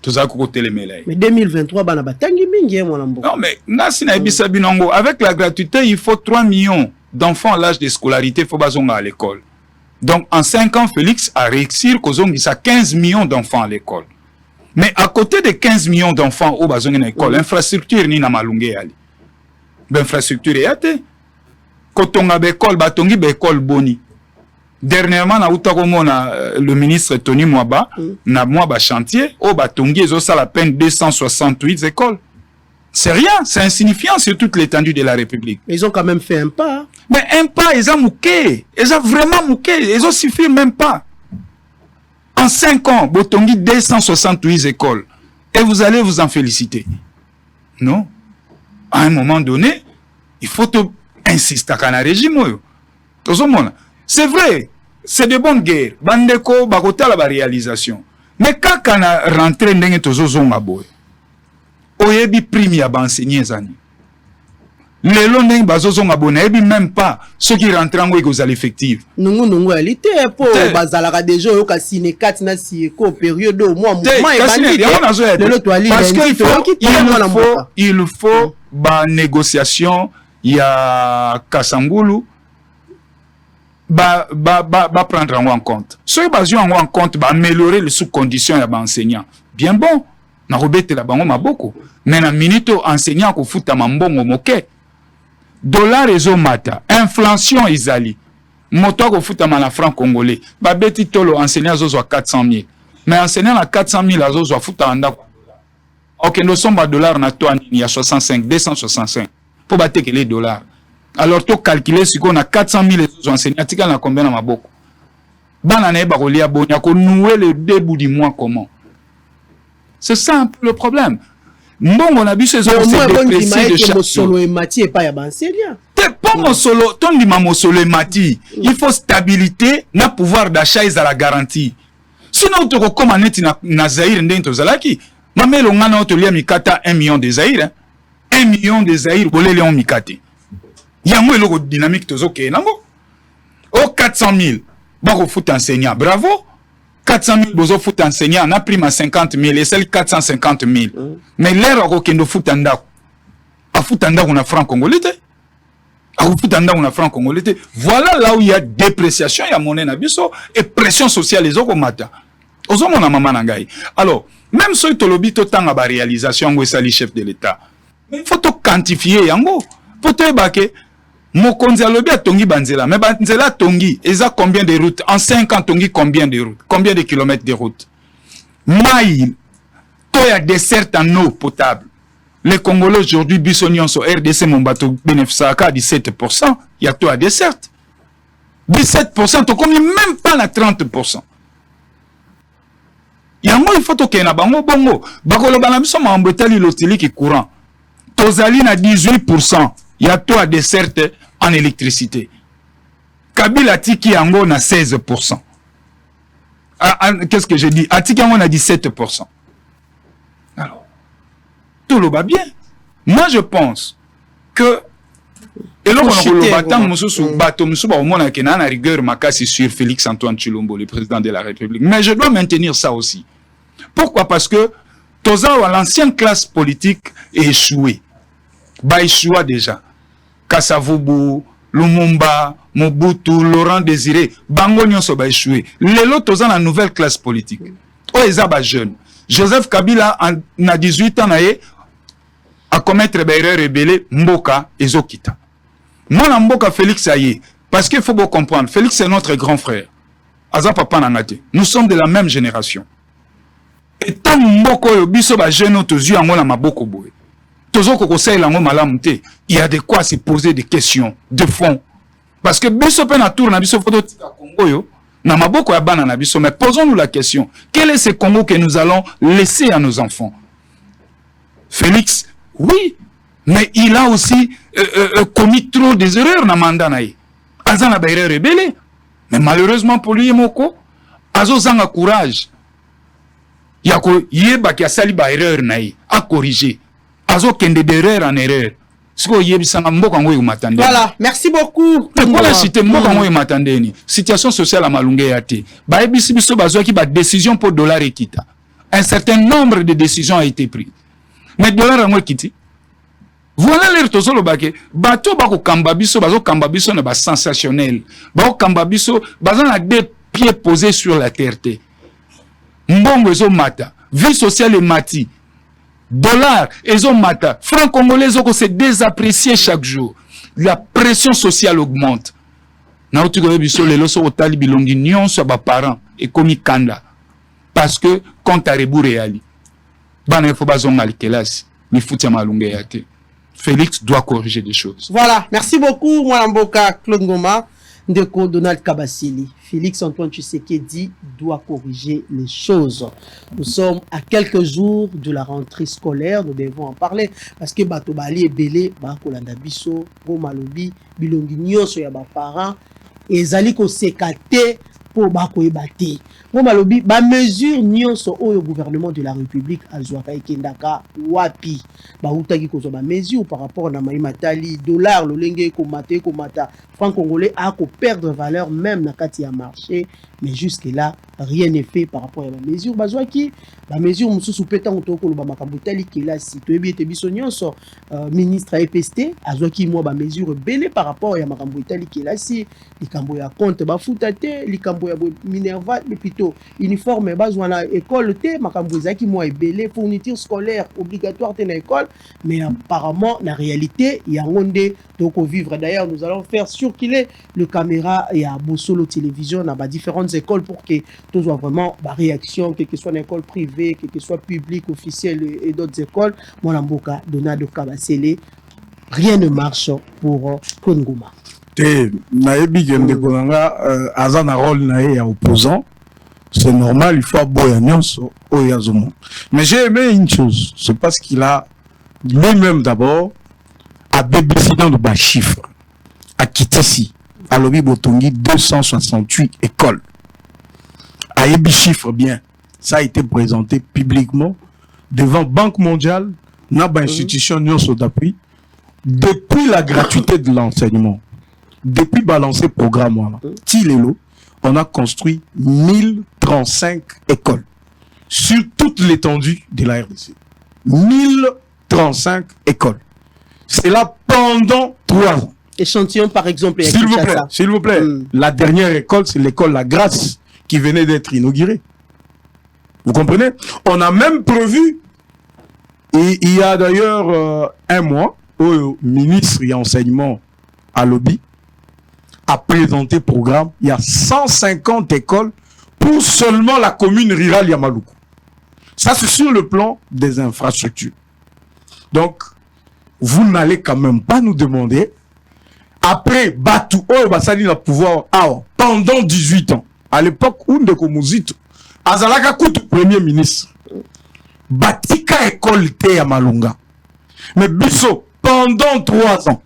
toza ko telemela. Mais 2023 bana batangi mingi mwana mboka. Non mais ngasi na ebisa binongo avec la gratuité il faut 3 millions d'enfants à l'âge de scolarité faut bazonga à l'école. Donc en 5 ans Félix a réussi kozongisa 15 millions d'enfants à l'école. Mais à côté de 15 millions d'enfants au bazonga à l'école, infrastructure ni na malunge ali. Infrastructure yate. Kotonga bekol batongi bekol boni. Dernièrement na utakomona le ministre Tony Mwaba na Mwaba chantier au batongi ezo ça la peine 268 écoles. C'est rien, c'est insignifiant sur toute l'étendue de la République. Ils ont quand même fait un pas. Mais un pas, ils ont mouqué. Ils ont vraiment mouqué. Ils ont suffi même pas. En 5 ans, Botongi 268 écoles. Et vous allez vous en féliciter. Non. À un moment donné, il faut insister à un régime. C'est vrai, c'est de bonnes guerres. Bandeko, bakota la réalisation. Mais quand on a rentré dans les oyebi prime ya enseigner zani. Les longs bazozo ngabona ebi même pas ceux qui rentrent en aux effectifs. Nungualité pour bazalaka déjà yo ka sine 4 na si ko période au mois mouvement et parce qu'il faut ba négociation ya Kasangulu ba prendre en compte. Ceux qui en compte ba améliorer les sous-conditions ya ba enseignant. Bien bon. Na robete la bango maboko mais na minute enseignant ko futa mambongo moke dollar ezo mata inflation izali moto ko futa na franc congolais ba beti tolo enseignant zo 400 000 mais enseignant na 400 000 azo zo futa anda OK no somba dollar na to il y a 65 265 pour battre les dollars alors to calculer si on a 400 000 enseignants tika na combien na maboko bana na ba ko lia bonya ko nouer le début du mois comment. C'est ça un peu le problème. Bon, on a vu ces autres dépressifs de chaque solo et Mati et pas ya banselia. T'es pas mon solo, ton dit mon solo et Mati. Il faut stabilité, na pouvoir d'achat et à la garantie. Sinon tu comme aneti na Zaïre ndento zalaki. Mamelo ngana otolia mikata 1 million de Zaïre. 1 million de Zaïre bolé léon mikate. Yango eloko dynamique tozoke nango. Oh 400 000. Bako foot enseignant. Bravo. 400 000 bozo foot enseignant, on a pris ma 50 000 et celle 450 000. Mais l'air au kendo foot anda. A foot anda on a franc congolais. A foot anda on a franc congolais. Voilà là où il y a dépréciation, il y a monnaie na biso et pression sociale les autres mata. Ozo mona mama nangai. Alors, même ceux qui lobby to tanga ba réalisation ngo sali chef de l'État. Mais il faut to quantifier yango. Faut te baké Mokonzi alobi atongi banzela, mais banzela tongi, eza combien de routes? En 5 ans, tongi combien de routes? Combien de kilomètres de routes? Maï, toi y a dessert en eau potable. Les Congolais aujourd'hui, Bissonion sur RDC, mon bateau bénéficie à 17%, il y a toi à dessert. 17%, tu combien même pas la 30%. Yango il faut que na bango bongo. Bakolo banamiso ma ambetali lotili qui courant. Tozali na 18%. Il y a toi à dessert en électricité. Kabila Tiki Yango na 16%. Qu'est-ce que j'ai dit? Atiki Yango na 17%. Alors, tout le va bien. Moi, je pense que et là, on a rigueur makasi sur Félix Antoine Tshilombo, le président de la République. Mais je dois maintenir ça aussi. Pourquoi? Parce que l'ancienne classe politique est échouée. Bah, échoua déjà. Kasavubu, Lumumba, Mobutu, Laurent Désiré, Bango Nyonso ba échoué. Lelo toza la nouvelle classe politique. Oh, ils ba jeune. Joseph Kabila a 18 ans à commettre des erreurs rebelles, Mboka et Zokita. Moi, Mboka Félix Aye, parce qu'il faut bien comprendre, Félix est notre grand frère. Aza papa nangate. Nous sommes de la même génération. Et tant Mboko yo biso ba jeune otozu yango na maboko boye. Il y a de quoi se poser des questions de fond. Parce que biso pe na tour na biso photo tika Congo yo na maboko ya bana na biso, mais posons-nous la question, quel est ce Congo que nous allons laisser à nos enfants? Félix, oui, mais il a aussi commis trop des erreurs na mandat na ye. Azana ba erreur rebelle. Mais malheureusement pour lui moko, azo zanga courage. Yako yeba ki asali ba erreur na ye, a corriger. Azo kende d'erreur en erreur. Voilà, merci beaucoup. Situation sociale à Malungé Yate. Décision pour dollar et kita. Un certain nombre de décisions a été pris. Mais dollar a quitté. Voilà l'air to solo bake. Bato bako kambabiso, bazo kambabiso ne ba sensationnel. Bako kambabiso, bazo na deux pieds posés sur la terre. Mbongo zo mata. Vie sociale et mati. Dollar, ils mata. Franc congolais, ils se désapprécié chaque jour. La pression sociale augmente. Parce que quand tu as réali, Félix doit corriger des choses. Voilà, merci beaucoup, Mboka Claude Ngoma, Ndeko Donald Kabasili. Félix Antoine Tshisekedi doit corriger les choses. Nous sommes à quelques jours de la rentrée scolaire, nous devons en parler parce que bato bali ebele ba kolanda biso ko malobi bilongi nyonso ya ba parents ezali ko sekate pour ba ko ebate. Ko malobi ba mesure nyonso au gouvernement de la République azwaka ekendaka wapi ba utaki ko ba mesure par rapport na maimatali dollar lolenge ko mata franc congolais a ko perdre valeur même na kati ya marché, mais jusque là rien n'est fait par rapport à la mesure bazwaki ba mesure mususu petango to ko lo ba makambo tali kelasi to ebi te biso nyonso ministre APST azwaki moi ba mesure belé par rapport ya makambo tali kelasi likambo ya compte ba futate likambo ya Minerva plutôt uniforme bazwana école te makambo zaki moi belé fourniture scolaire obligatoire te na école, mais apparemment la réalité ya ngonde to ko vivre. D'ailleurs nous allons faire sur qu'il est le caméra et à Bosolo télévision à différentes écoles pour que tout soit vraiment la réaction, quelle que soit une école privée, quelle que soit publique, officielle et d'autres écoles. Mon Mboka Donald Kabasele, rien ne marche pour Kongoma. Naebi Gende Konanga, Azana rôle nae opposant, c'est normal, il faut aboyer nyonso oyazomo. Mais j'ai aimé une chose, c'est parce qu'il a lui-même d'abord a bénéficié de bas chiffres. À Kitisi, à Lobi Botongi, 268 écoles. À Ebi chiffre bien, ça a été présenté publiquement devant Banque mondiale, Naba institution Nyonso d'appui, depuis la gratuité de l'enseignement, depuis balancer programme, Tilelo, on a construit 1035 écoles sur toute l'étendue de la RDC. 1035 écoles. C'est là pendant 3 ans. Échantillon par exemple. S'il vous plaît. La dernière école, c'est l'école La Grâce qui venait d'être inaugurée. Vous comprenez? On a même prévu, et il y a d'ailleurs un mois, au ministre et enseignement à Lobby a présenté programme. Il y a 150 écoles pour seulement la commune rurale Yamaloukou. Ça, c'est sur le plan des infrastructures. Donc, vous n'allez quand même pas nous demander, après Batou, Basali na pouvoir, pendant 18 ans, à l'époque où Ndeko Mouzito, Azalaka Koutou, premier ministre, Batika école te à Malunga. Mais Bisso, pendant 3 ans,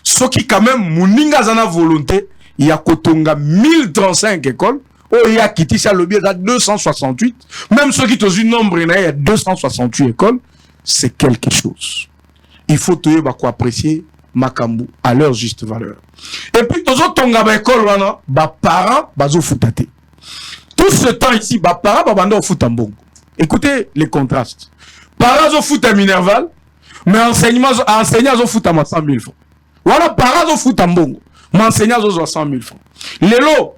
ce qui quand même, Mouninga Zana volonté, il y a Kotonga 1035 écoles, il y a quitté ça le biais de 268, même ceux qui ont eu nombre, il y a 268 écoles, c'est quelque chose. Il faut apprécier Makambu à leur juste valeur. Et puis, tous autres tonga école, parents, bazo foutate. Tout ce temps ici, parents, bando foutambongo. Écoutez les contrastes. Parents au foot à Minerval, mais enseignants au foot à 100 000 francs. Voilà, parents au foot à Mbongo, mais enseignants au 100 000 francs. Lélo,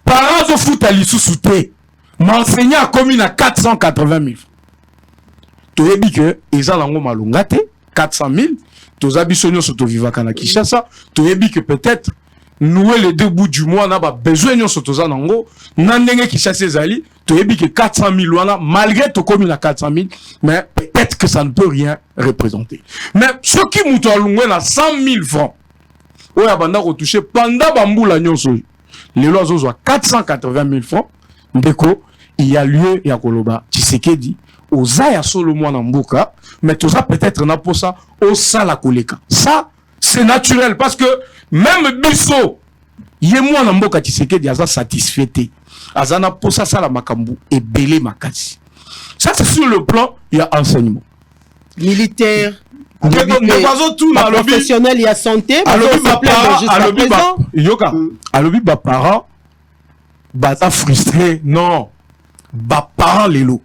parents au foot à l'Issou-Souté, mais enseignants à commune à 480 000 francs. Tu as dit que ils ont malungate 400 000, tu as dit que tu vivas à Kinshasa, tu as dit que peut-être nous les 2 bouts du mois n'a pas besoin de se toza nango nandenge qui chasse zali tu as dit que 400 000 malgré ton commune à 400 000 mais peut-être que ça ne peut rien représenter. Mais ceux qui mouton lungwe na 100 000 francs ouais abanda retouché pendant bambula nyonso les lois ont 480 000 francs ndeko il y a lieu ya koloba Tshisekedi ozaya solo mwana mbuka mais tout ça peut-être na pour ça au sala koleka ça c'est naturel parce que même Bisso yemwa na mboka Tshisekedi aza satisfait azana pour ça la makambu et belé makasi. Ça c'est sur le plan il y a enseignement militaire professionnel il y a santé alobi ba parents baza frustré non ba parents lelo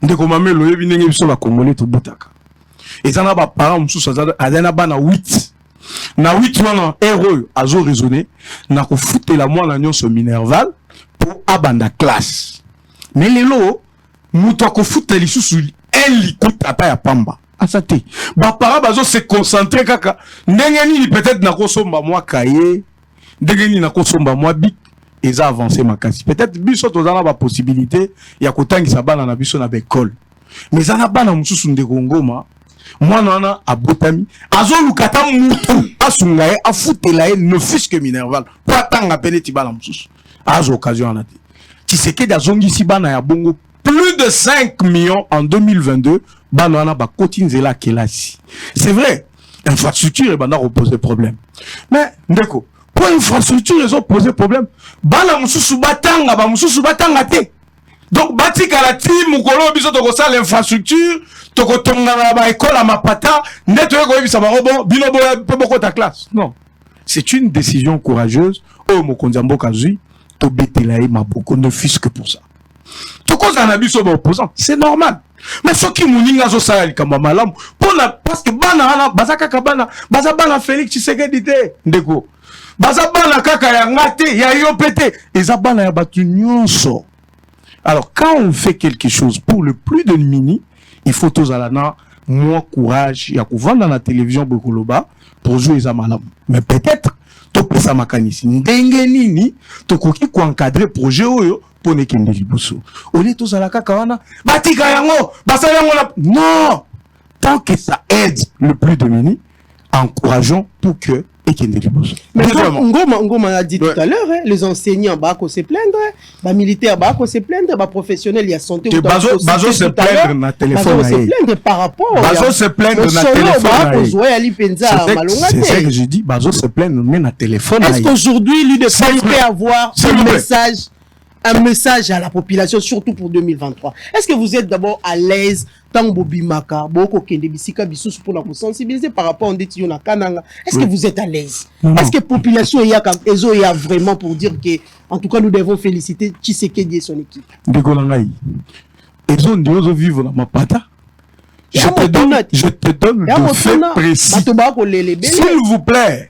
ndeko mamelo yebi ndenge biso ba congolais to butaka ezana ba parents mususu azana bana 8 na 8 wana héros azo raisonner na ko futela mwana nyonso Minerval pour abanda classe mais lelo muto ko futela lisusu elikuta ata ya pamba asate ba parents bazo se concentrer kaka ndenge nini peut-être na ko somba mwa kaye ndenge nini na ko somba mwa bic eza avancé makasi peut-être biso tozana ba possibilité ya kotangisa bana na biso na école mais zana bana mususu ndeko ngoma mwana wana abotami azolukata mutu asunga ye afutela ye ne fût que Minerval po atanga pene ti bana mususu azo occasion na te Tshisekedi azongisi bana ya bongo plus de 5 millions en 2022 bana wana bakoti nzela kelasi. C'est vrai infrastructure et bana reposer problème mais ndeko pour infrastructure ils ont posé problème bana mususu batanga te donc batika la team mukolo biso to ko sala l'infrastructure to ko tonga ba école à mapata neto ko bisa ba bon bino bo ta classe non c'est une décision courageuse au mokonzi mboka zui to betela e maboko ne fût que pour ça to ko za na biso ba opposant c'est normal mais ce qui muninga zo sala likamba malamu parce que bana bazaka kabana bazabana Félix Tshisekedi te ndeko bazabana kaka ya ngate ya yopete ezabana ya batu nyonso. Alors, quand on fait quelque chose pour le plus de mini, il faut tous aller moins courage. Il y a qu'on vend dans la télévision Bokoloba pour jouer les amalam. Mais peut-être, tu peux ça makanisi. N'dengenini, tu peux encadrer projet pour ne kende libuso. On est tous à la kakawana. Batika yango, basa yango la. Non! Tant que ça aide le plus de mini, encourageons pour que mais Ngoma a dit tout à l'heure, les enseignants bako se plaindre, les militaires bako se plaindre, les professionnels il y a santé bazo se plaindre na téléphone se plaindre par rapport bazo se plaindre na téléphone c'est ça que je dis bazo se plaindre mais na téléphone. Est-ce qu'aujourd'hui lui de peut avoir un message à la population surtout pour 2023? Est-ce que vous êtes d'abord à l'aise tant bobimaka boko kende bisika bisusu pour la sensibiliser par rapport à ndeti na kananga? Est-ce que vous êtes à l'aise? Est-ce que population il y a vraiment pour dire que en tout cas nous devons féliciter Tshisekedi et son équipe? Dekolangai ils ont vivre dans ma pata. Je te donne de faits précis s'il vous plaît.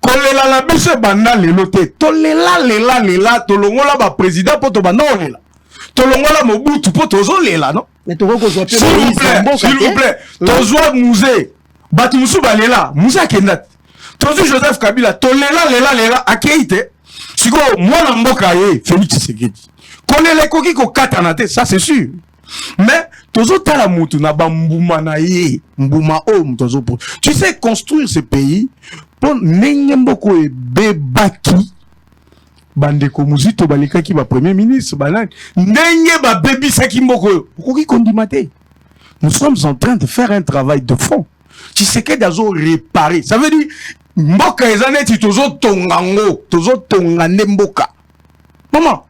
Kolela la biso banda lelo te tolela tolongola ba président po to banda olela tolongola Mobutu po tozo lela non mais to ko zo s'il vous plaît tozwa musée Batu musu balela, Moussa Kendat. Tozu Joseph Kabila, lela, akeite. Siko, moi na mboka ye, Félix Tshisekedi. Konele koki ko katanate, ça c'est sûr. Mais, tozo tala mutu na ba mbuma na ye, mbuma o tozo po. Tu sais, construire ce pays, pour nenge mboko e bebaki, bandeko muzito balikaki ba premier ministre, banan, nenge ba bebisaki mboko, koki kondimate. Nous sommes en train de faire un travail de fond. Tu sais que d'azo réparer. Ça veut dire, mboka ezaneti tozo tongango, tozo tongane mboka. Maman,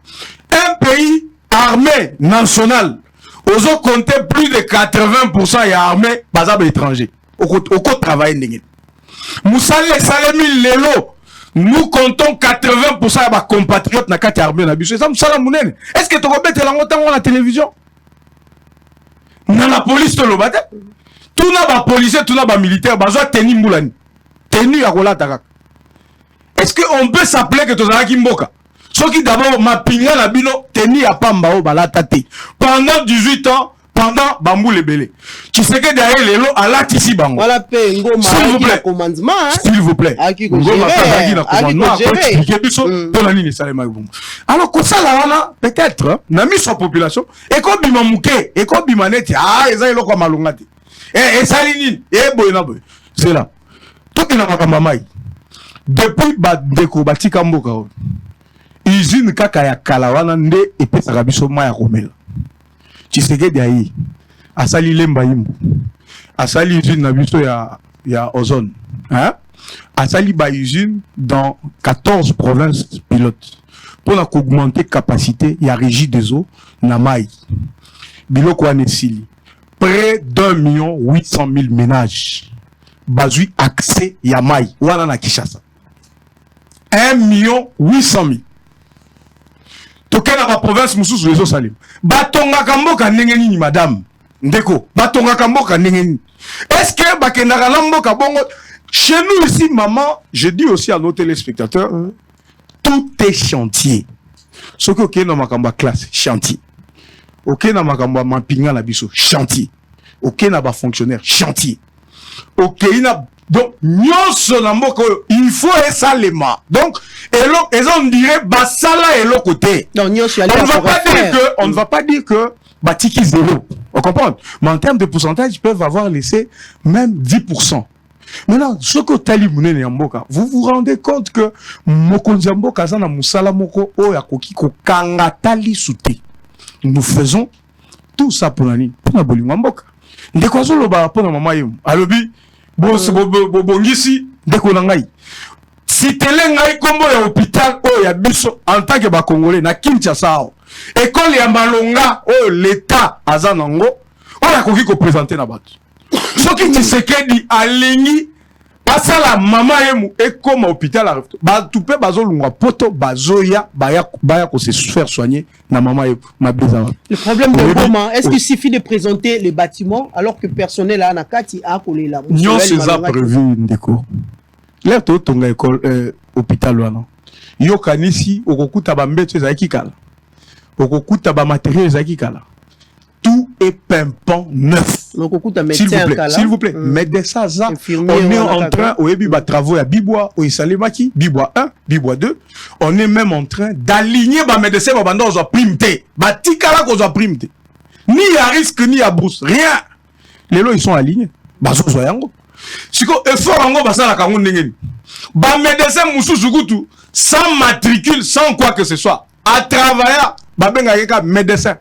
un pays armé national, ozo compter plus de 80% et armé bazab étranger. Au travail n'engé. Moussale salemi lelo. Nous comptons 80% de nos compatriotes na kati armé na biso. Ça moussala mounene. Est-ce que tu rebête la montagne à la télévision? Dans la police de l'obate. Tout n'a pas policier, tout n'a pas militaire, bazo tenu moulani. Tenu à Kola Takak. Est-ce qu'on peut s'appeler que tu as Kimboka? Ce qui d'abord m'a pingé la bino, tenu à Pambao Balatate. Pendant 18 ans, pendant Bambou le Belé. Tu sais que derrière les lots, à la Tissi Bango. Voilà, s'il vous plaît. S'il vous plaît. Alors, comme ça, là, peut-être, n'a mis sa population, et comme Bimamouké, et comme Bimaneti, ah, ils ont quoi malongati. Et Salinine, et Boynaboy. C'est là. Tout est dans ma maille. Depuis Badeko, Batikamboka, usine Kakaya Kalawana, Nde, et Pesarabiso Maya Romel. Tu sais que derrière, à Sali Lembaïmbo, à Sali usine Nabiso, il y a Ozone. Hein? À Sali ba usine dans 14 provinces pilotes. Pour augmenter capacité, il y a régie des eaux, Namaï. Biloko Anesili. Près d'1 800 000 ménages. Bazui accès Yamai. Ouana na Kishasa. 1 800 000. Toké na la province Moussous Réseau Salim. Batonga Kamboka Nengeni, madame. Ndeko. Batonga Kamboka Nengeni. Est-ce que Bakenara Lamboka Bongo. Chez nous ici, maman, je dis aussi à nos téléspectateurs, tout est chantier. Ce que ok na makamba classe, chantier. Ok na makamba mampinga na biso, chantier. Ok na ba fonctionnaire, chantier. Ok na donc il faut ça les mains. Donc on dirait basala et l'autre côté. On ne va pas dire que batiki zéro. On comprend. Mais en termes de pourcentage, ils peuvent avoir laissé même 10%. Maintenant, ce que Talimoune Nyamboka, vous vous rendez compte que Mokonjamboka Zana Moussala Moko Oyakoki ko Kangatali Souté. Nous faisons tout ça pour l'année. Pour la Bolimamboka. Ndekwazo loba pour la maman yum. Alobi, bongisi, dekonangai. Si telengai kombo ya hôpital ya biso en tant que ba Congolais na Kinshasa. École ya Malonga l'État azanango oyakoki ko présenter na bato. Ce qui te sekedi alingi pasa la maman yemu et comme hôpital arrive ba tupe bazo lungwa poto bazoya baya ko se faire soigner na maman yemu ma beza. Le problème de Goma, est-ce qu'il suffit de présenter les bâtiments alors que personnel à Nakati a collé là? Non, c'est ça prévu ndeko. L'air to tonga école hôpital wana. Yo kanisi okokuta ba mbeto ezaki kala. Okokuta ba matériel ezaki kala. Tout est pimpant neuf. S'il vous plaît, médecin ça, on est en train, au début, travaux à Bibois, au Isalemaki, Bibois 1, Bibois 2, on est même en train d'aligner les médecins dans un primté. Batikala qu'on a primté. Ni à risque, ni à brousse, rien. Les lots, ils sont alignés. Bazo soyango. Si ko effort en gros, ça la kangon n'engeni. Ba médecin moussou zugutu, sans matricule, sans quoi que ce soit, à travailler. Médecin,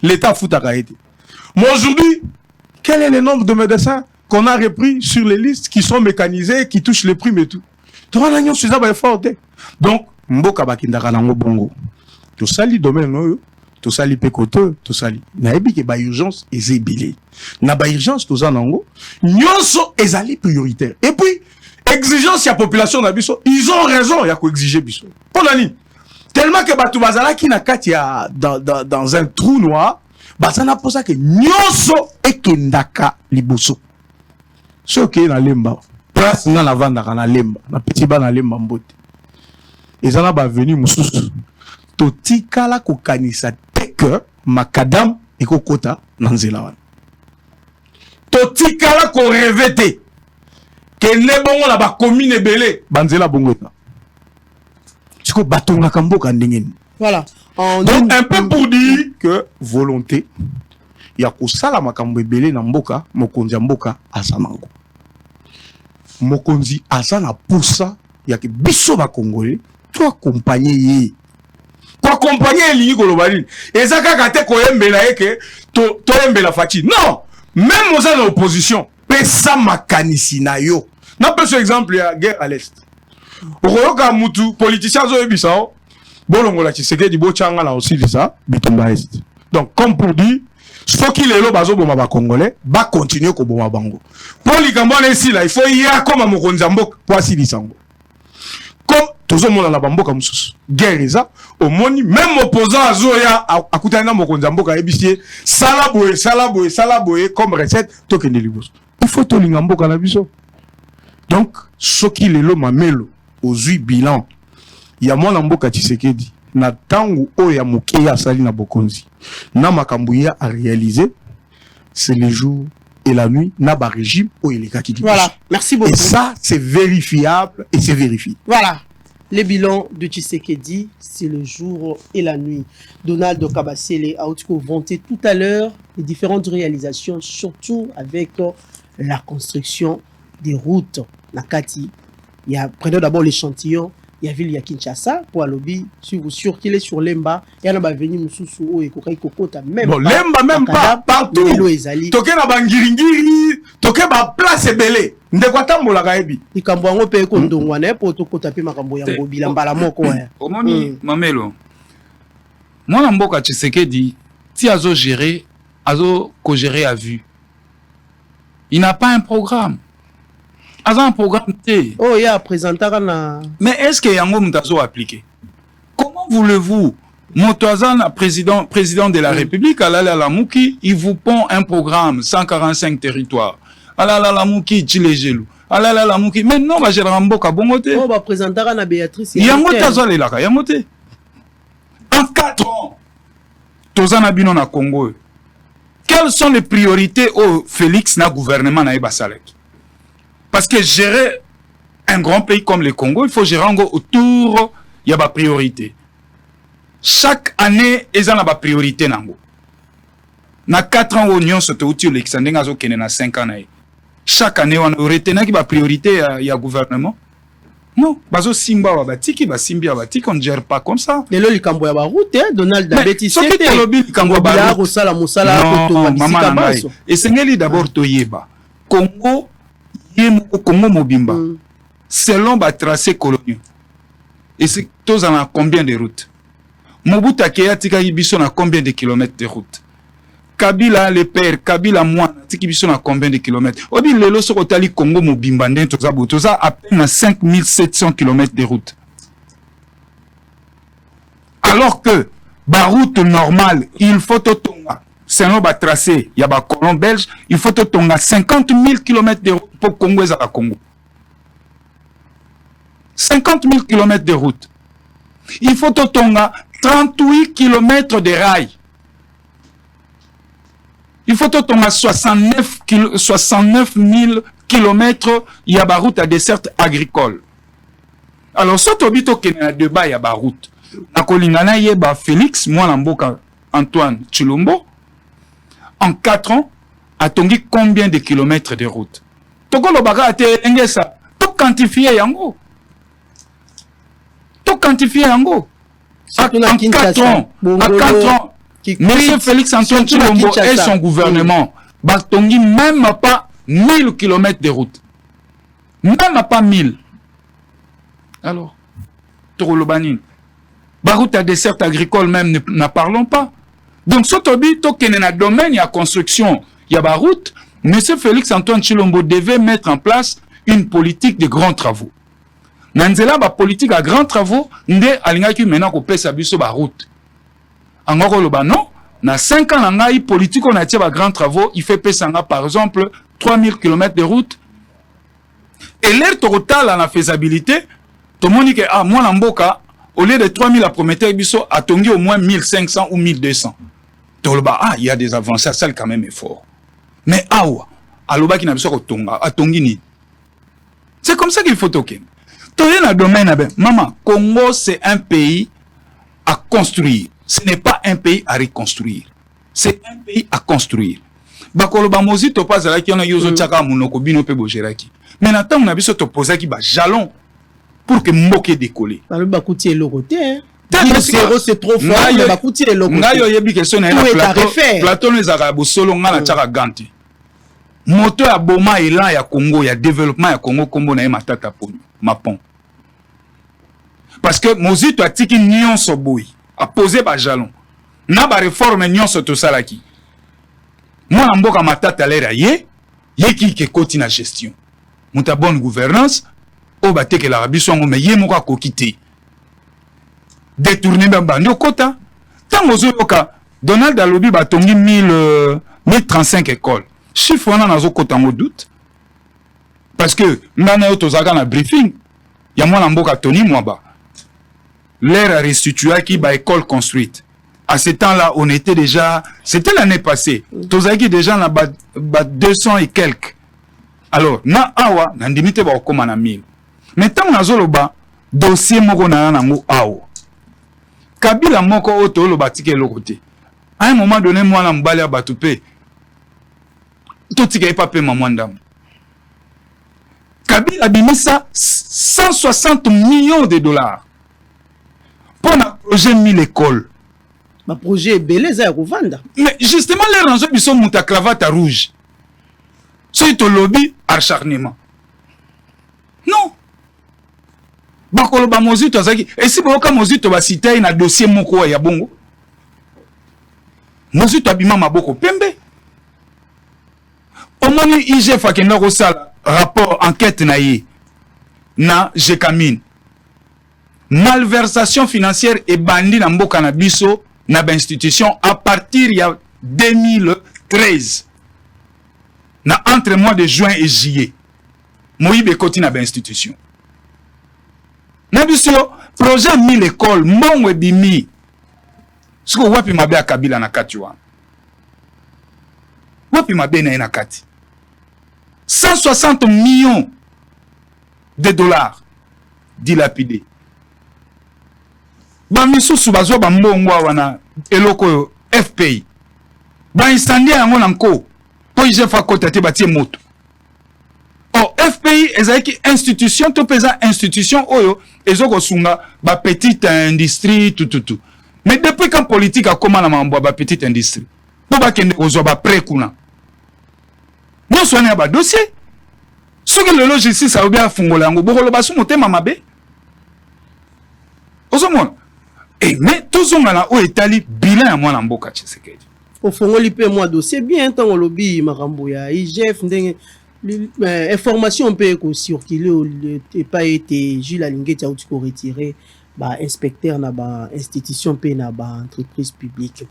l'État fout à Kaïti. Mais aujourd'hui, quel est le nombre de médecins qu'on a repris sur les listes qui sont mécanisés, qui touchent les primes et tout? Donc, Mboka Bakindaka Nango Bongo. Tout ça, li domaine, tout ça, li pekoto, tout ça, li. Naebi ke ba urgence et zébile. Na ba urgence, tout ça, nango. Nyonso ezali prioritaire. Et puis, exigence ya population na biso, ils ont raison, ya ko exiger biso. Pour l'année. Tellement que Batou Bazala qui n'a qu'à dans un trou noir, Bazana pour ça que Nyonso et Kendaka Liboso. Ce qui est dans l'emba, place dans la vente dans l'emba, na petit bas dans l'emba mbote. Ils en ont venu Moussous. Totika la kokanisa teke makadam et kokota nanzelawan. Totika la ko revete kende bongo na ba commune ebele banzela bongo ta siko batonga kamboka ndengeni. Voilà. Donc un peu pour dire que volonté ya kosala makambo ebele na mboka mokonzi ya mboka asanango. Mokonzi asana poussa ya ke biso ba congolais to accompagner ye. Ko accompagner li koloba nini? Ezaka kate ko yembela eke to yembela fachi. Non, même aux en opposition, pesa makanisi na yo. Na pe ce exemple ya guerre à l'est. Okoyoka mutu politicien zo ebisa bolongo la Tshisekedi bo changa la aussi ça bitumba est. Donc comme pour dire faut qu'il est là bazo boma ba congolais ba continuer ko boma bango. Pour likambo na ici là il faut y a comme mokonzi mboka pour asilisango. Comme tozo mona la bamboka mususu. Guerre eza au moni même opposant azoya akutana na mokonzi mboka ebisie sala boye comme recette tokende liboso. Il faut to linga mboka na biso. Donc ce qu'il est là mamelo aux 8 bilan ya mwana mboka Tshisekedi na tangu oya mokeya sali na bokonzi na makambo ya a réaliser c'est le jour et la nuit na ba régime o elekaki. Voilà, merci beaucoup. Et ça c'est vérifiable et c'est vérifié. Voilà. Les bilans de Tshisekedi, c'est le jour et la nuit. Donald Kabasele a vanté tout à l'heure les différentes réalisations, surtout avec la construction des routes. Nakati, prenons d'abord l'échantillon. Il y a ville ya Kinshasa pour lobby si vous sûr qu'il est sur Lemba il y a venu mususu o et kokota même bon, Lemba même pas partout toke na bangiringiri toke ba place belé ndeko tambola kaebi ikambo ngo pe ko ndongwa na po tokota pe makambo ya ngobila mbala moko ya omoni mamelo mwana mboka Tshisekedi ti azo gérer azo ko gérer à vue il n'a pas un programme. Un programme T. Oh, il y a présenté na. Mais est-ce que Yango Mutazo appliqué? Comment voulez-vous, Motoazan, président de la République, Alala Lamouki, il vous pond un programme 145 territoires. Alala Lamouki, Tchilegelou. Alala Lamouki. Mais non, bah j'ai Ramboka Bongote. Oh, bah présenter na Béatrice. Yango Tazo les laka, Yamote. En 4 ans, Tozana Bino na Congo. Quelles sont les priorités au Félix na gouvernement na Ibasalek? Parce que gérer un grand pays comme le Congo, il faut gérer autour, il y a des priorités. Chaque année, il y a des priorités. Na 4 ans, l'Union se trouve au Luxembourg, na 5 ans. Chaque année, on retient des priorités, il y a gouvernement. Non, bazo simba wa batiki, ba simbi wa batiki, on ne gère pas comme ça. De là, il y a route, Donald Dabeti, c'est que lobby et c'est d'abord Toyeba. Congo, Congo Mobimba, selon les tracés coloniaux. Et c'est tous en combien de routes? Mobutu Akeya tika biso na combien de kilomètres de route? Kabila le père, Kabila moi, tika biso na combien de kilomètres? Obi lelo soko tali Congo Mobimba nden toza à peine à 5700 kilomètres de route. Alors que ba route normale, il faut tonga. Selon le tracé, il y a des colons belges, il faut 50 000 km de route pour Congo et Congo. 50 000 km de route. Il faut 38 km de rails. Il faut 69 000 km, il y a des routes à dessert agricole. Alors, si tu as un débat, il y a des routes. Il y a Félix, moi, Antoine Tshilombo. En 4 ans, a tongi combien de kilomètres de route? Toko lo baka ate engesa. To quantifier yango. À 4 ans, M. Félix Antoine Tshilombo et son gouvernement, tongi même pas 1000 km de route. Même pas 1000. Alors, Toko lo banin. Route à dessert agricole même, n'en parlons pas. Donc, ce domaine, il y a construction, il y a la route. M. Félix Antoine Tshilombo devait mettre en place une politique de grands travaux. Nanzela, la politique à grands travaux, nde alingaki maintenant qu'on pèse abiso la route. Angoko loba non, na 5 ans, on a une politique, on a tiré grands travaux, il fait pèse par exemple 3000 km de route. Et l'air total à la faisabilité, tout le monde dit que, ah, moi, l'amboka, au lieu de 3000 à Prométhée, a tongi au moins 1500 ou 1200. Ah, il y a des avancées, ça quand même est fort. Mais awa, aloba qui n'a pas tonga, a tongi ni. C'est comme ça qu'il faut toquer. Toye na domaine ben, maman, Congo c'est un pays à construire. Ce n'est pas un pays à reconstruire. C'est un pays à construire. Bakolo ba mozi to pas la ki on yozo tchaka munoko bino pe bojeraki. Mais na temps na biso to posaki ba jalon pour que mboke décoller. Ba bakouti lokoté. C'est trop fort, mais bakouti lokoté. Ngayo yebi question na plateau les arabes solo ngana tchaka ganti. Moto ya boma elan ya Congo ya développement ya Congo kombo na matata ponyo mapon. Parce que mozito atiki nyonso boy a posé ba jalon. Na ba réforme nyonso to salaki. Moi na mboka matata lera ye ki ke koti na gestion. Muta bonne gouvernance o ba teke la rabiso ngo me ye moko akokite. Détourner ba bandi okota. Tango zoyoka Donald alobi ba tongi 1035 écoles. Chiffre wana nazo kota ngo doute. Parce que ngana yo tozaka na briefing ya mwana mboka Tony Mwaba. L'air a restitué qui ba école construite. À ce temps-là, on était déjà, c'était l'année passée. Tozaki déjà na ba 200 et quelques. Alors, na awa na ndimite ba okoma na 1000. Mais tant na zoloba dossier moko na nango awa. Kabila moko oto lo batike lokote. À un moment donné, moi na mbali ya batupe. Totika pas pe mamandam. Kabila bimisa 160 millions de dollars. Pour un projet 1000 écoles. Ma projet est belé, ça vendre. Mais justement, les rangeaux, ils sont montés à cravate à rouge. C'est au lobby acharnement. Non. Bakolo ba mozito azaki. Et si boka mozito ba citer na dossier moko ya bongo. Mozito abima maboko pembe. Omoni IGF akenda ko sala rapport enquête na ye na Jekamine. Malversation financière et bandi na mboka na biso na ba institution à partir ya 2013. Na entre mois de juin et juillet. Moïbe koti na ba institution. Na biso projet 1000 écoles mbongo bimi. Siko wapi mabe akabila na kati wana. Wapi mabe na kati. 160 millions de dollars dilapidés. Ba misusu bazwa ba mbongo wana eloko FPI. Ba incendie yango na nko. Po ijefa kota te batie moto. Oh, FPI ezaki institution to pesa institution oyo ezoko sunga ba petite industrie tout. Mais depuis quand politique a comment na mambo ba petite industrie. Po ba kende ozwa ba pré kuna. Non soigner ba dossier. Ce que le logiciel ça obia fungola yango bokolo basu motema mabe. Ozomona. Eh mais tozonga na o etali bilan ya mwana mboka Tshisekedi. Au fond lipe moi dossier bien tant lobby makambo ya IGF ndenge information peut ko circuler et pas été Jules Alingeti a ko retirer ba inspecteur na ba institution pe na ba entreprise publique.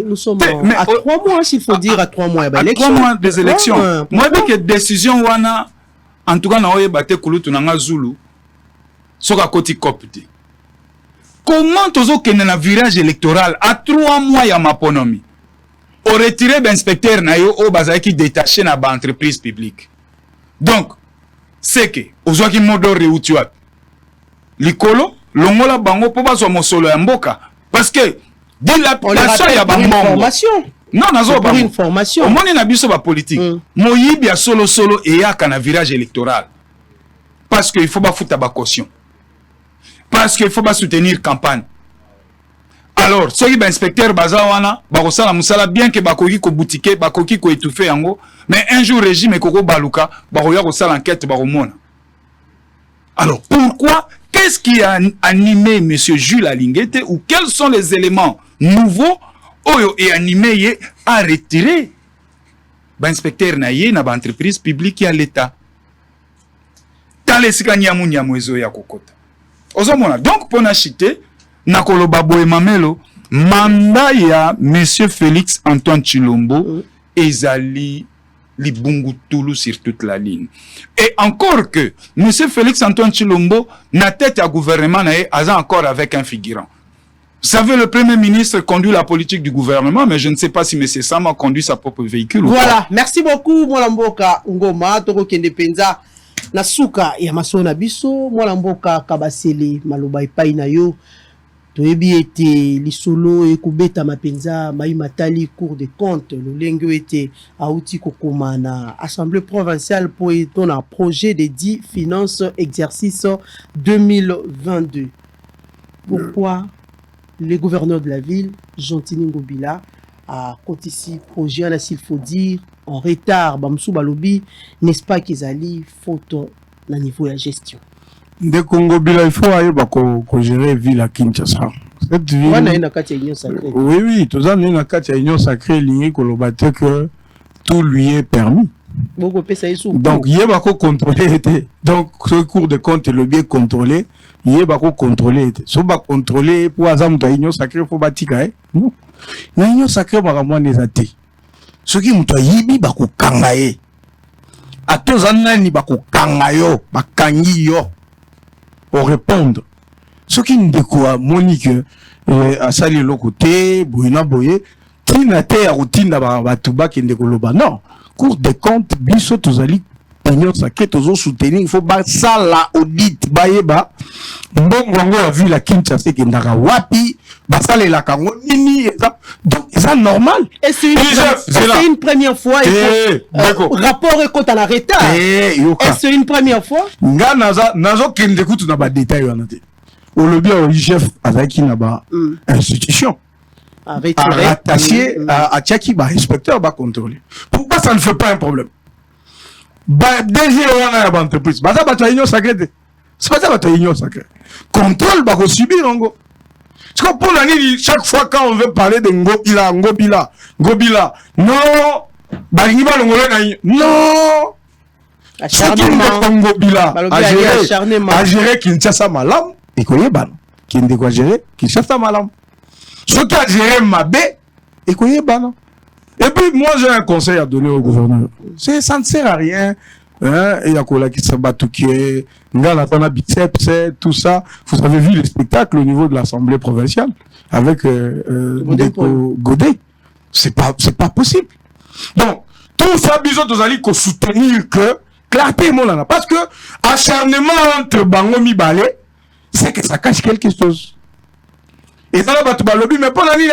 Nous sommes à 3 mois, s'il faut dire, à 3 mois. À 3 mois des élections. Moi, dès que décision, en tout cas, on a battu Kouloutou Nanga Zulu, sur à côté copte. Comment tu as un virage électoral à 3 mois à ma ponomi? On retire l'inspecteur Nayo au Bazaki détaché dans l'entreprise publique. Donc, c'est que, aux autres qui m'ont donné l'icolo, l'ongola bango pour pas mon solo mboka. Parce que, dilapidation ya ba information. Non, nazo ba information. Au monde na biso ba politique. Moyibi ya solo et ya kana virage électoral. Parce que il faut pas foutre ba caution. Parce qu'il faut pas soutenir campagne. Alors, ceux qui ba inspecteur bazawana, ba kosala musala bien que ba koki ko boutique, ba koki ko étouffer yango, mais un jour régime koko baluka, ba koya ko sala enquête ba komona. Alors, pourquoi qu'est-ce qui a animé M. Jules Alingete ou quels sont les éléments nouveaux et animés à retirer l'inspecteur naïe na entreprise publique à l'État? Donc, pour n'acheter, Nakoloba Boe Mamelo, mandat ya M. Félix Antoine Tshilombo, ezali Libungu Toulou sur toute la ligne. Et encore que M. Félix Antoine Tshilombo n'a tête à gouvernement a encore avec un figurant. Vous savez, le Premier ministre conduit la politique du gouvernement, mais je ne sais pas si M. Sama conduit sa propre véhicule voilà. Ou pas. Merci beaucoup, Mwalamboka Ngoma, Toro Kendepenza. na suka ya maso na biso mwana mboka Kabasele maloba epai na yo toyebi ete lisolo ekubeta mapenza mai matali cour des comptes lolenge ete auti kokoma na assemblée provinciale pour étona projet de 10 finances exercice 2022. Pourquoi le gouverneur de la ville Jean-Tini Ngobila a ici projet s'il faut dire en retard bamsou balobi n'est-ce pas qu'ils allaient faute na niveau de la gestion. De Congo Bila, il faut aller gérer ville à Kinshasa. Cette ville. Oui, tout ça, il y a une union sacrée liée que tout lui est permis. Donc, il y a contrôler. Donc, ce cours de compte est le bien contrôlé. Il y a contrôler. Si on va contrôler pour exemple union sacrée, il faut bâtir. Non. L'union sacrée, vraiment, les athées. Ce qui m'ont yibi, bako kangaye. À tous anani, bako kangayo, bakangiyo. Pour répondre. Ce qui nous découvre, Monique, à salir le côté, Bouina Boye, Tinate à routine à Touba qui ne non. Cours des comptes, Bisso, Tozali, Pagnon, Saké, Tozo soutenir, il faut pas ça la audit, Bayeba, Mbongo a vu la Kinshasa qui n'a wapi, Basale la Kango, Nini, donc c'est normal. Et c'est une première fois, rapport et compte à la retard. Et c'est une première fois. Nga nazo kende kutu na ba détail wana te. Au lobby au chef azaki na ba institution. Attaché à Tchaki ba inspecteur ba contrôler. Pourquoi ça ne fait pas un problème? Ba DG wana ya ba entreprise. Ba ça ba union sacrée. C'est pas ça ba union sacrée. Contrôle ba ko subir ngo. Parce que pour l'année, chaque fois quand on veut parler de Ngobila, non, Balingiba non, Ngobila, à gérer Kinshasa Malam, et qu'on y est ban, qui ne doit gérer Kinshasa Malam. Ce qui a géré Mabé, et qu'on y est ban. Et puis, moi, j'ai un conseil à donner au gouverneur. Ça ne sert à rien. Il y a quoi qui se bat tout qui est biceps, tout ça. Vous avez vu le spectacle au niveau de l'Assemblée provinciale avec Godet. C'est pas possible. Donc, tout ça, bisous, vous allez soutenir que clarté, mon parce que acharnement entre Bangomi Balé, c'est que ça cache quelque chose. Et ça, mais pour la ligne,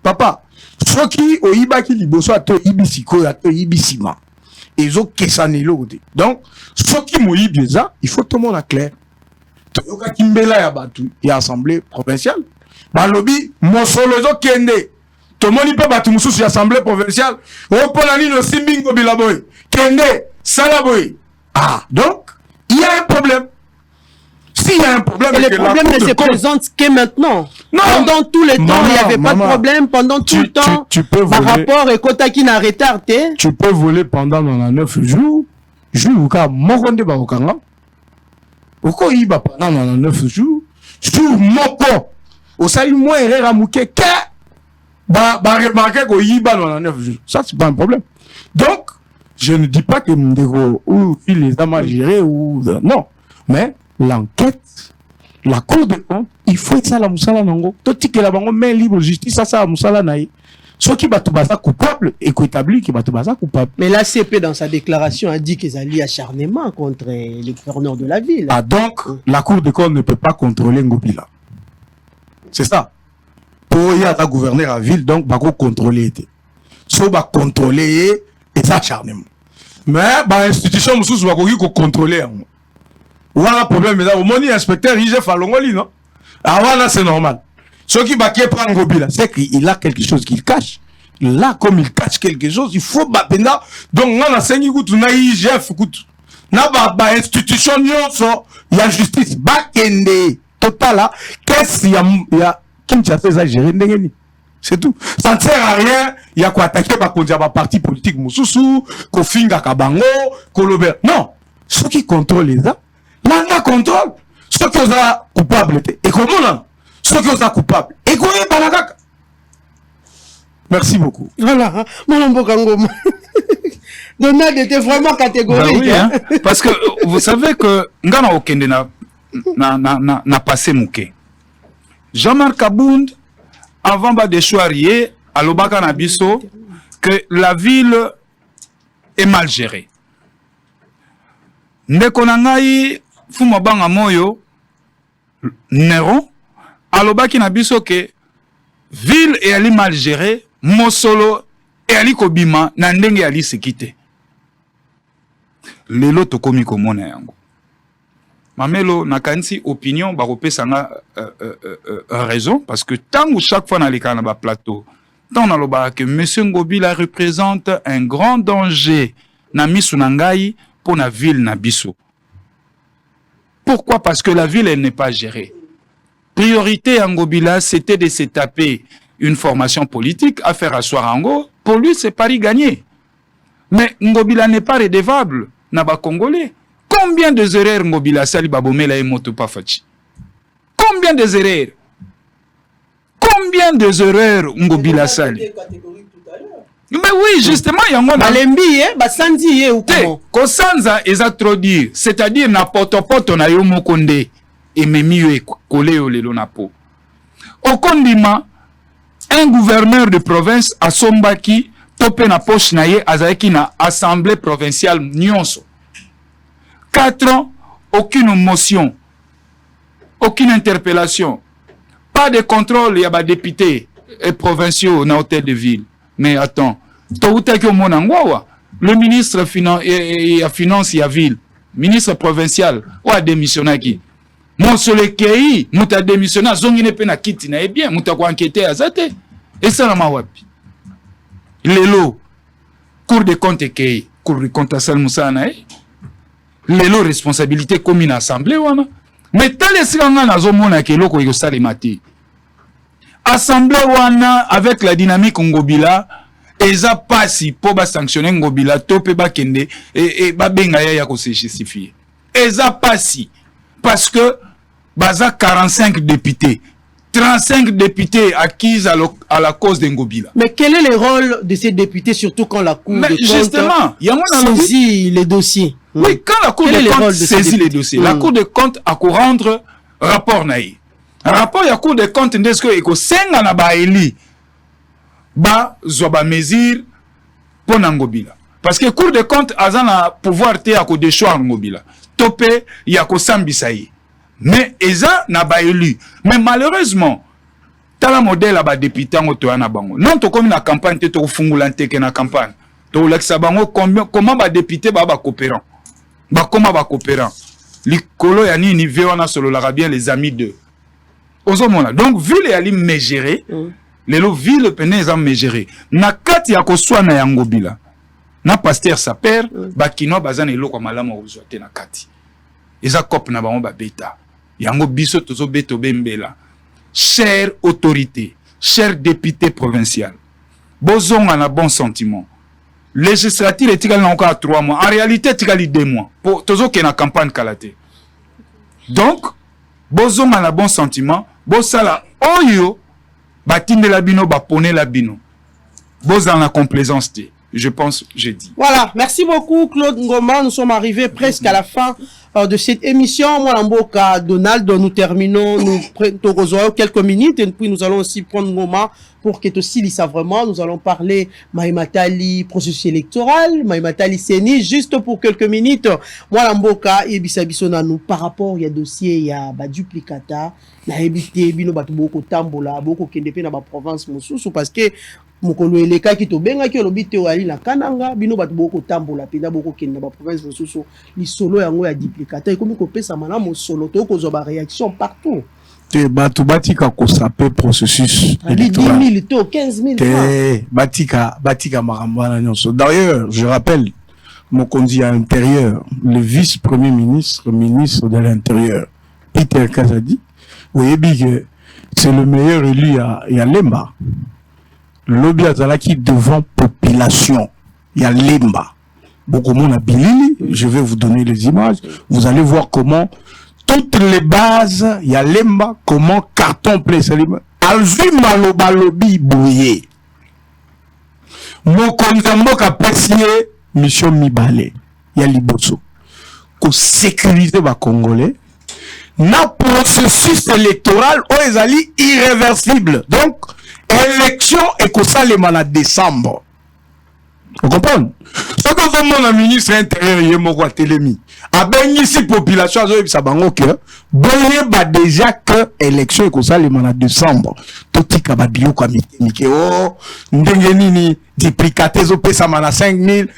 papa, ce qui au Ibaki Liboso a to Ibisiko, a to Ibisima. Et ont donc, ce qui mouille déjà, il faut tout le monde à clair. Toyoka Kimbela ya batu, il y a assemblée provinciale. Balobi, Mosolo Kende. Tout le monde peut battre Moussou sur l'assemblée provinciale. Opolani no Simbingo Bilaboy. Kende, Salaboy. Ah, donc, il y a un problème. S'il y a un problème, et le problème ne se présente que maintenant. Non. Pendant tout le temps, il n'y avait pas de problème. Pendant tout le temps, par rapport à Kotaki n'a retardé. Tu peux voler pendant 9 jours. Jusqu'à Moronde Barokanga. Pourquoi il va pendant 9 jours? Sur Moko. Au salut, moi, il a mouké. Remarquer qu'il va dans 9 jours. Ça, c'est pas un problème. Donc, je ne dis pas que Mdego ou il les a mal gérés ou non. Mais, l'enquête, la cour de compte, il faut être ça la moussala nango. Tout que la bango main libre justice, ça la moussala naï. Ceux qui battent Baza coupable et qui établit qui battent Baza coupable. Mais l'ACP dans sa déclaration a dit qu'ils allaient acharnement contre les gouverneurs de la ville. Ah donc, la cour de compte ne peut pas contrôler Ngobila. C'est ça. Pour y avoir gouverneur à ville, donc, bah, contrôler. So, bah, contrôler et ça acharnement. Mais, bah, institution, moussous, bah, contrôler. Voilà problème, mais là, au moins, inspecteur, il fait l'ongoli, non? Ah, voilà, c'est normal. Ce qui va prendre Ngobila, c'est qu'il a quelque chose qu'il cache. Là, comme il cache quelque chose, il faut battre. Donc, on a 5 gouttes, on a IGF, on a institution, il y a justice, bakende, total, là. Qu'est-ce qu'il y a, Kinshasa, ça gère, c'est tout. Ça ne sert à rien, il y a quoi attaquer, bah, qu'on dit à parti politique, Moussoussou, Kofinga, Kabango, Kolobert. Non. Ceux qui contrôlent les arts, l'Anda contrôle. Ceux qui sont coupables, et comment là? Ceux qui sont coupables. Et quoi est Balagak? Merci beaucoup. Voilà, mon Mbokangoma. Donald était vraiment catégorique. Bah oui, hein? Parce que vous savez que Ngana Okende n'a passé Mouké. Jean-Marc Abound, avant de choisir à l'Obaka Nabiso, que la ville est mal gérée. ndeko na ngai fuma banga moyo Nero alobaki na biso ke ville et ali mal géré mosolo et ali kobima na ndenge ali sekite lelo tokomi komona yango mamelo nakanisi opinion bakopesa nga raison parce que tango chaque fois na leka na ba plateau tant na loba que monsieur Ngobila représente un grand danger na misu na ngai pour la ville na biso. Pourquoi? Parce que la ville, elle n'est pas gérée. Priorité à Ngobila, c'était de se taper une formation politique à faire asseoir Ango. Pour lui, c'est pari gagné. Mais Ngobila n'est pas redevable. Naba Congolais. Combien de erreurs Ngobila sali babomela et motopa fachi? Combien de erreurs? Combien de erreurs Ngobila sali? Mais oui, justement, il y a un Balembi, basandi, ou Kosanza, eza trop dire. C'est-à-dire, na poto na yo mokonde, et memi collé au lelo na po. Au kondima, un gouverneur de province a sombaki, topé na poche na ye, azaeki na assemblée provinciale nyonso. 4 ans, aucune motion, aucune interpellation, pas de contrôle, il y a des députés et provinciaux na hôtel de ville. Mais attends, le ministre finance et ville, ministre provincial, ou a démissionné qui? Mon seul kei, mouta démissionné, zongine pena kiti na bien, mouta ko enquêter azate. Et ça na mawapi. Lelo, cour de compte kei, cour de compte asal musana lelo responsabilité commune assemblée wana. Mais tel esanga na zomona ke loko yo salimati. Assemblée wana avec la dynamique Ngobila eza pasi po ba sanctionner Ngobila tope ba kende et ba benga ya ko se justifier. Eza pasi parce que baza 45 députés, 35 députés acquis à la cause de Ngobila. Mais quel est le rôle de ces députés surtout quand la Cour des comptes justement, saisit les dossiers? Oui, quand la Cour des comptes saisit les dossiers, la Cour des comptes a qu'à rendre rapport naï. Un rapport ya Cour des comptes ndesko eko senga na ba eli ba zoba mesure pour Ngobila. Parce que Cour des comptes a na pouvoir te ako déchoir Ngobila. Topé ya ko sambisa yi. Mais eza na ba élu. Mais malheureusement, tala modèle ba député ngoto na bango. Non to comme na campagne te to fungula nteke na campagne. To laksa bango comment ba député ba coopérant. Ba comment ba coopérant. Likolo ya nini vewana solo la bien les amis de. Donc ville ali megéré, lelo ville pene za megéré. Na kati ya koswa na Ngobila. Na pasteur sa père, bakino bazana eloko malama ozote na kati. Eza kop na bango ba beta. Yango biso tozo beto bembela. Chère autorité, cher député provincial. Bozonga na bon sentiment. Législative est égal encore 3 mois. En réalité, c'est égal 2 mois. Pour tozo ke na campagne kalate. Donc, bozonga na bon sentiment. Bosala oyo batinde la bino bapone la bino. Bos dans la complaisance. Je pense, j'ai dit. Voilà, merci beaucoup Claude Ngoma. Nous sommes arrivés presque à la fin de cette émission. Moi, Lamboka Donald, nous terminons, nous prenons quelques minutes et puis nous allons aussi prendre Ngoma pour que aussi lisa vraiment. Nous allons parler Maïmatali processus électoral, Maïmatali Seni, juste pour quelques minutes. Moi, Lamboka et Bisabisona, nous par rapport, il y a dossier, il y a duplicata, na ebité, bino batuboko tambola, boko kendepe na ba province mosusu parce que mokolo eleka ki to benga ki olobite wali na kananga bino batu boko tambola penda boko kenda ba province mosusu li solo yango ya duplicata ekomi ko pesa mana mo solo to ko zo ba réaction partout te batu batika ko saper processus électoral 10 000 to 15 000 te batika marambana nyonso. D'ailleurs, je rappelle mon conduit à l'intérieur, le vice-premier ministre, ministre de l'intérieur, Peter Kazadi, oui, que c'est le meilleur élu à Lemba. Lobby Azalaki devant population. Il y a Lemba. Beaucoup de monde a Bilili. Je vais vous donner les images. Vous allez voir comment toutes les bases, il y a Lemba, comment carton plein. Alzui Maloba Lobby Bouye. Mokonzambo ka apprécié mission Mibale. Il y a Liboso. Pour sécuriser les Congolais. Na processus électoral aux alliés irréversible. Donc, élection et que ça les en décembre. Vous comprenez? Ce que mon ministre intérieur est mon roi télémi. A ben ici population a ça bango que boye ba déjà que élection ko ça le en décembre. Tout tika ba bio kwa mitike oh ndenge nini duplicaté zo pesa mana 5000.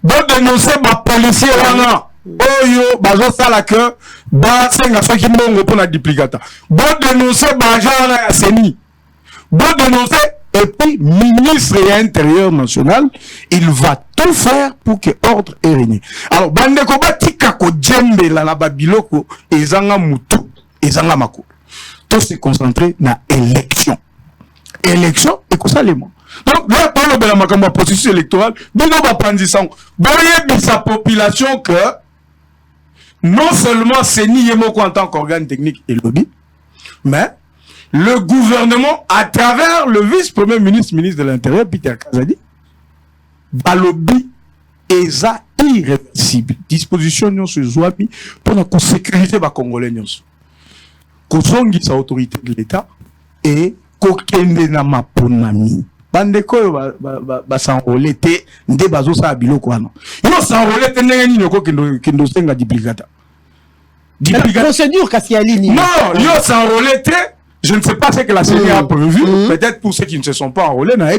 Bon dénoncer ba policier wana. Oyo bazo sala que ba senga so ki mbongo pour na duplicata. Bon dénoncer ba agent na seni. Bon dénoncer. Et puis, ministre et intérieur national, il va tout faire pour que l'ordre est régné. Alors, bandeko batika ko djembe la babiloko, ezanga mutu, ezanga mako. Tout se concentrer na élection. Élection, et comme ça les mots. Donc, là, par le bel processus électoral, nous va prendre ça. Boye sa population que, non seulement c'est ni yemoko en tant qu'organe technique et lobby, mais le gouvernement, à travers le vice-premier ministre, ministre de l'Intérieur, Peter Kazadi, va lobby eza irréversible. Disposition nous se zoabi pour la sécurité des Congolais. Kosongi sa autorité de l'État et kokende na maponami. Bandeko ba s'enrôler te nde bazo sa biloko wana. Yo s'enrôler te ndenge nini ko kendo senga duplicata. La procédure Kassialini. Non, yo s'enrôler te. Je ne sais pas ce que la CENI a prévu, peut-être pour ceux qui ne se sont pas enrôlés, mais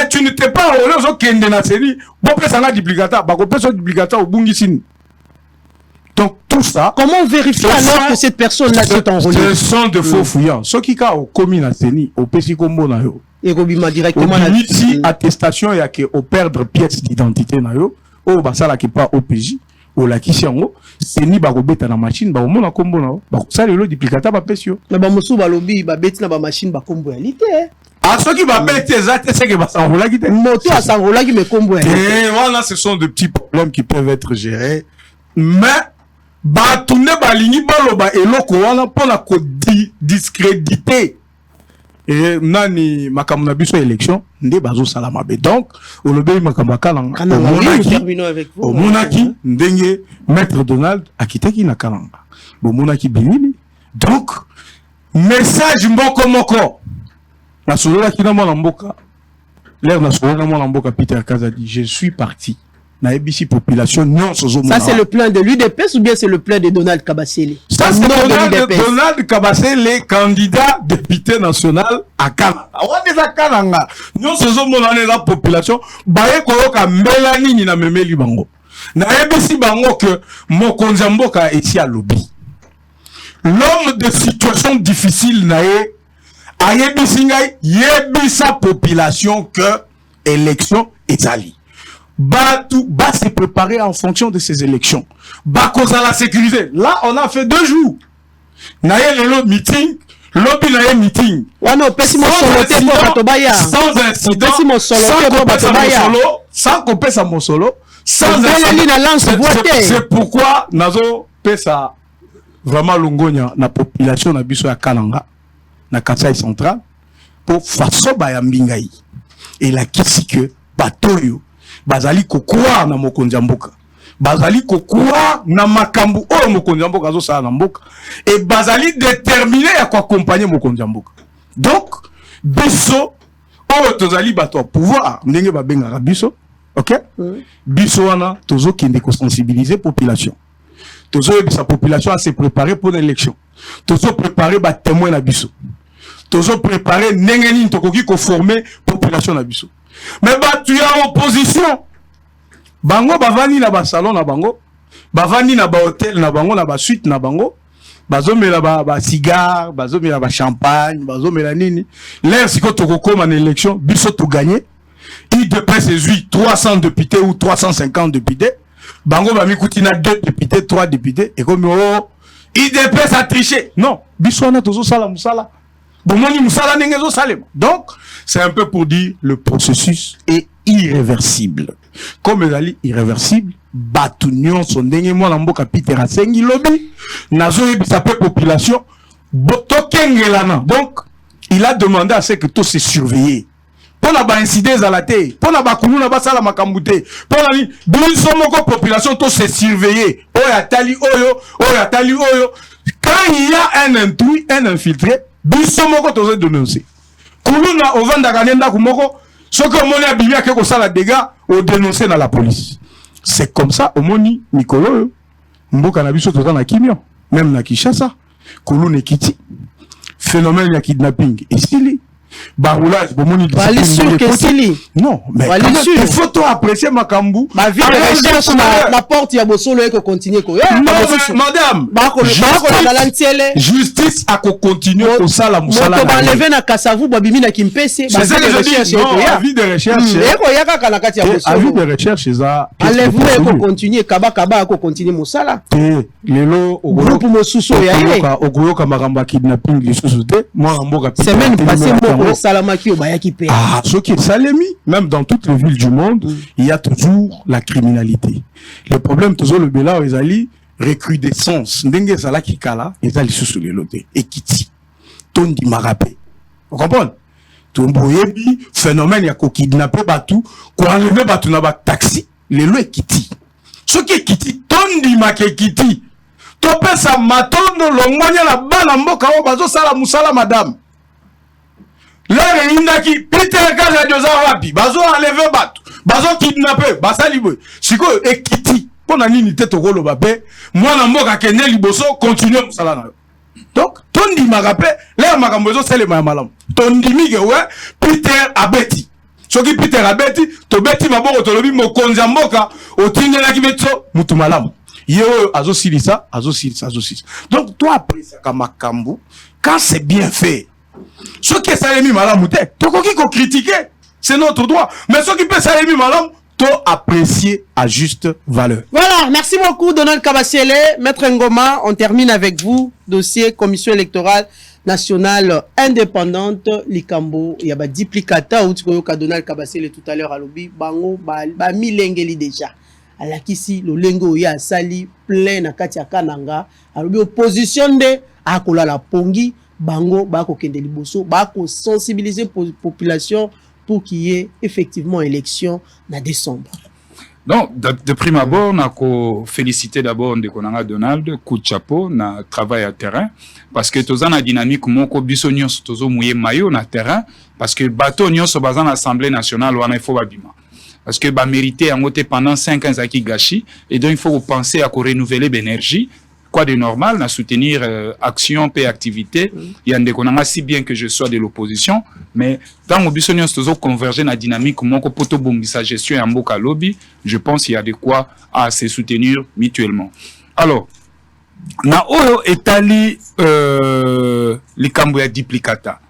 tu ne t'es pas enrôlé aux autres de la CENI. Bon, peut-être ça duplicata, bah, peut-être duplicata au Bungisin. Donc, tout ça. Comment vérifier alors que cette personne-là s'est enrôlée? Ce sont de faux fouillants. Ceux qui ont commis la CENI, au PC Combo, et Robima directement la ici, attestation, il y a qu'au perdre pièce d'identité, au Basala qui pas au PJ. Ou la kisiango seni ba robeta na machine ba mona kombo na ba ça le duplicata ba pesio na ba musu ba lobby ba beti na ba machine ba kombo ya lité ah ceux qui va beti exact c'est que ba s'enrola qui moto a s'enrola qui me kombo ya et voilà ce sont de petits problèmes qui peuvent être gérés mais ba tourner ba lini ba loba eloko wana pour la discréditer et nani makamuna biso élection nde bazo salama be donc au lobby makamwa kalanga au monaki ndenge maître Donald akitaki na kalanga bo monaki binini donc message mboko moko na solola kina mwana mboka l'air na solola mwana mboka Peter Kazadi je suis parti na EBC population non sozo ça c'est le plan de l'UDPS ou bien c'est le plan de Donald Kabasele? Ça c'est Donald Kabasele candidat député national à Kananga. On est à Kananga. Non sozo monane la population baye koyoka mbela nini na memeli bango. Na EBC bango que mokonzi mboka ici à lobby. L'homme de situation difficile na ye a EBC ngai yebisa population que élection est ali. Va se préparer en fonction de ces élections. Cause à la sécurité. Là, on a fait 2 jours. Naye le meeting, lobby naye meeting. Sans incident, sans couper sa monsolo, c'est pourquoi nazo pesa vraiment longonya na population na biso ya Kalanga na Kasai central pour façon ba ya mbingai. Et la kisi que batoyo bazali kokuwa na mokonzi mboka bazali kokuwa na makambu o mokonzi mboka azo sala na mboka et bazali déterminé à quoi accompagner mokonzi mboka donc biso o tozali bato pouvoir ndenge ba benga biso OK biso wana tozo kende ko sensibiliser population tozo sa population à se préparer pour l'élection tozo préparer ba témoin na biso tozo préparer ndenge nini tokoki ko former population na biso. Mais tu es en opposition. Bango bavani na ba salon na bango, bavani na ba hôtel na bango na ba suite na bango, bazomela ba cigare, bazomela ba champagne, bazomela nini. L'air siko tokokoma na élection, biso to gagner. Il dépasse 300 députés ou 350 députés. Bango ba mikuti na 2 députés, 3 députés et comme oh, il dépasse à tricher. Non, biso na tozo sala musala. Donc, c'est un peu pour dire le processus est irréversible. Comme il est irréversible, Batunion, son dernier mois, l'amboka Peter Asengi lobby, nazo sa population, botokengelana. Donc, il a demandé à ce que tout se surveille. Pour la incidence à la terre, pour la bakunu na basala makambute, pour la biso population tout se surveiller. Oya tali oyo. Quand il y a un intrus, un infiltré, biso moko tozo dénoncer. Kuluna ovanda kanenda kumoko Ce que mon abimi a quelque ça la dégâts, au dénoncer dans la police. C'est comme ça, au moni, Nicolo, Mboka na biso total na kimio, même na Kinshasa, Kolo ne kiti, phénomène de kidnapping, et s'il baroulage, bomoni non, mais il faut tout apprécier Makambu. Ma vie de recherche la porte ya bosolo eko continuer ko. Madame, justice a continuer au sala musala. On va enlever na Kasavu babimi na Kimpese. C'est ça que je dis. Non, avis de recherche. Eko yaka kana kati ya bosolo. Avis de recherche ça. Enlèvement eko continuer kaba eko continuer musala. Lelo groupe mosusu ya ile. Ogoyoka makamba kidnapping lisusu te. Moi mboka. Semaine passée moko salamaki obayaki pe. Ah, ce qui est salemi, même dans toutes les villes du monde, il y a toujours la criminalité. Le problème toujours le bela ezali recrudescence. Ndenge zala kikala ezali sous le loté. Ekiti. Tondi marape. Vous comprenez? Tomboyebi phénomène ya ko kidnapper batu, ko enlever batu na ba taxi, lelo ekiti. Ce qui ekiti tondi makekiti. Topesa matondo longwanya la bana mboka o bazo sala musala madame. Là, il y a qui Peter Kaza de Zawapi, bazo enlevé batu, bazo kidnappé, basali boy. Siko ekiti, pona nini tete rolo babé, moi na mboka kene liboso continue musala na. Donc, tondi marape, là makambozo c'est le malam. Tondi mige ouais, Peter abeti. Soki Peter abeti, to beti maboko to lobi mo konza mboka, otinela ki betso mutu malam. Yo azo silisa, azo silisa, azo silisa. Donc toi après ça kamakambu, quand c'est bien fait. Ce qui est salami malam, tu peux critiquer, c'est notre droit. Mais ce qui peut salami malam, tu apprécier à juste valeur. Voilà, merci beaucoup Donald Kabasiele, Maître Ngoma. On termine avec vous. Dossier Commission électorale nationale indépendante, Likambo. Il y a des duplicata ou Donald Kabasiele tout à l'heure à l'obi. Bango, ba milengeli déjà. À la kisi, le lengo ya sali plein na katia kananga. À l'obi opposition de akola la pongi. Bango, bako kende liboso, bako sensibiliser population pour qu'il y ait effectivement élection en décembre. Donc, de prime abord, on a félicité d'abord Ndekonanga Donald, coup de chapeau, na travail à terrain, parce que tous en a dynamique, moko bisognon tozo mouye maillot na terrain, parce que bateau nyon so bazan l'Assemblée nationale, ou en faut babima. Parce que ba mérité en moté pendant 5 ans à qui gâchis, et donc il faut penser à renouveler l'énergie. Quoi de normal, à soutenir action et activité. Il y a des gens si bien que je sois de l'opposition, mais dans mon bisognon toujours converger dans la dynamique, mon poto bombi sa gestion en boka lobby, je pense qu'il y a de quoi à se soutenir mutuellement. Alors, na oyo etali les kambo ya duplicata.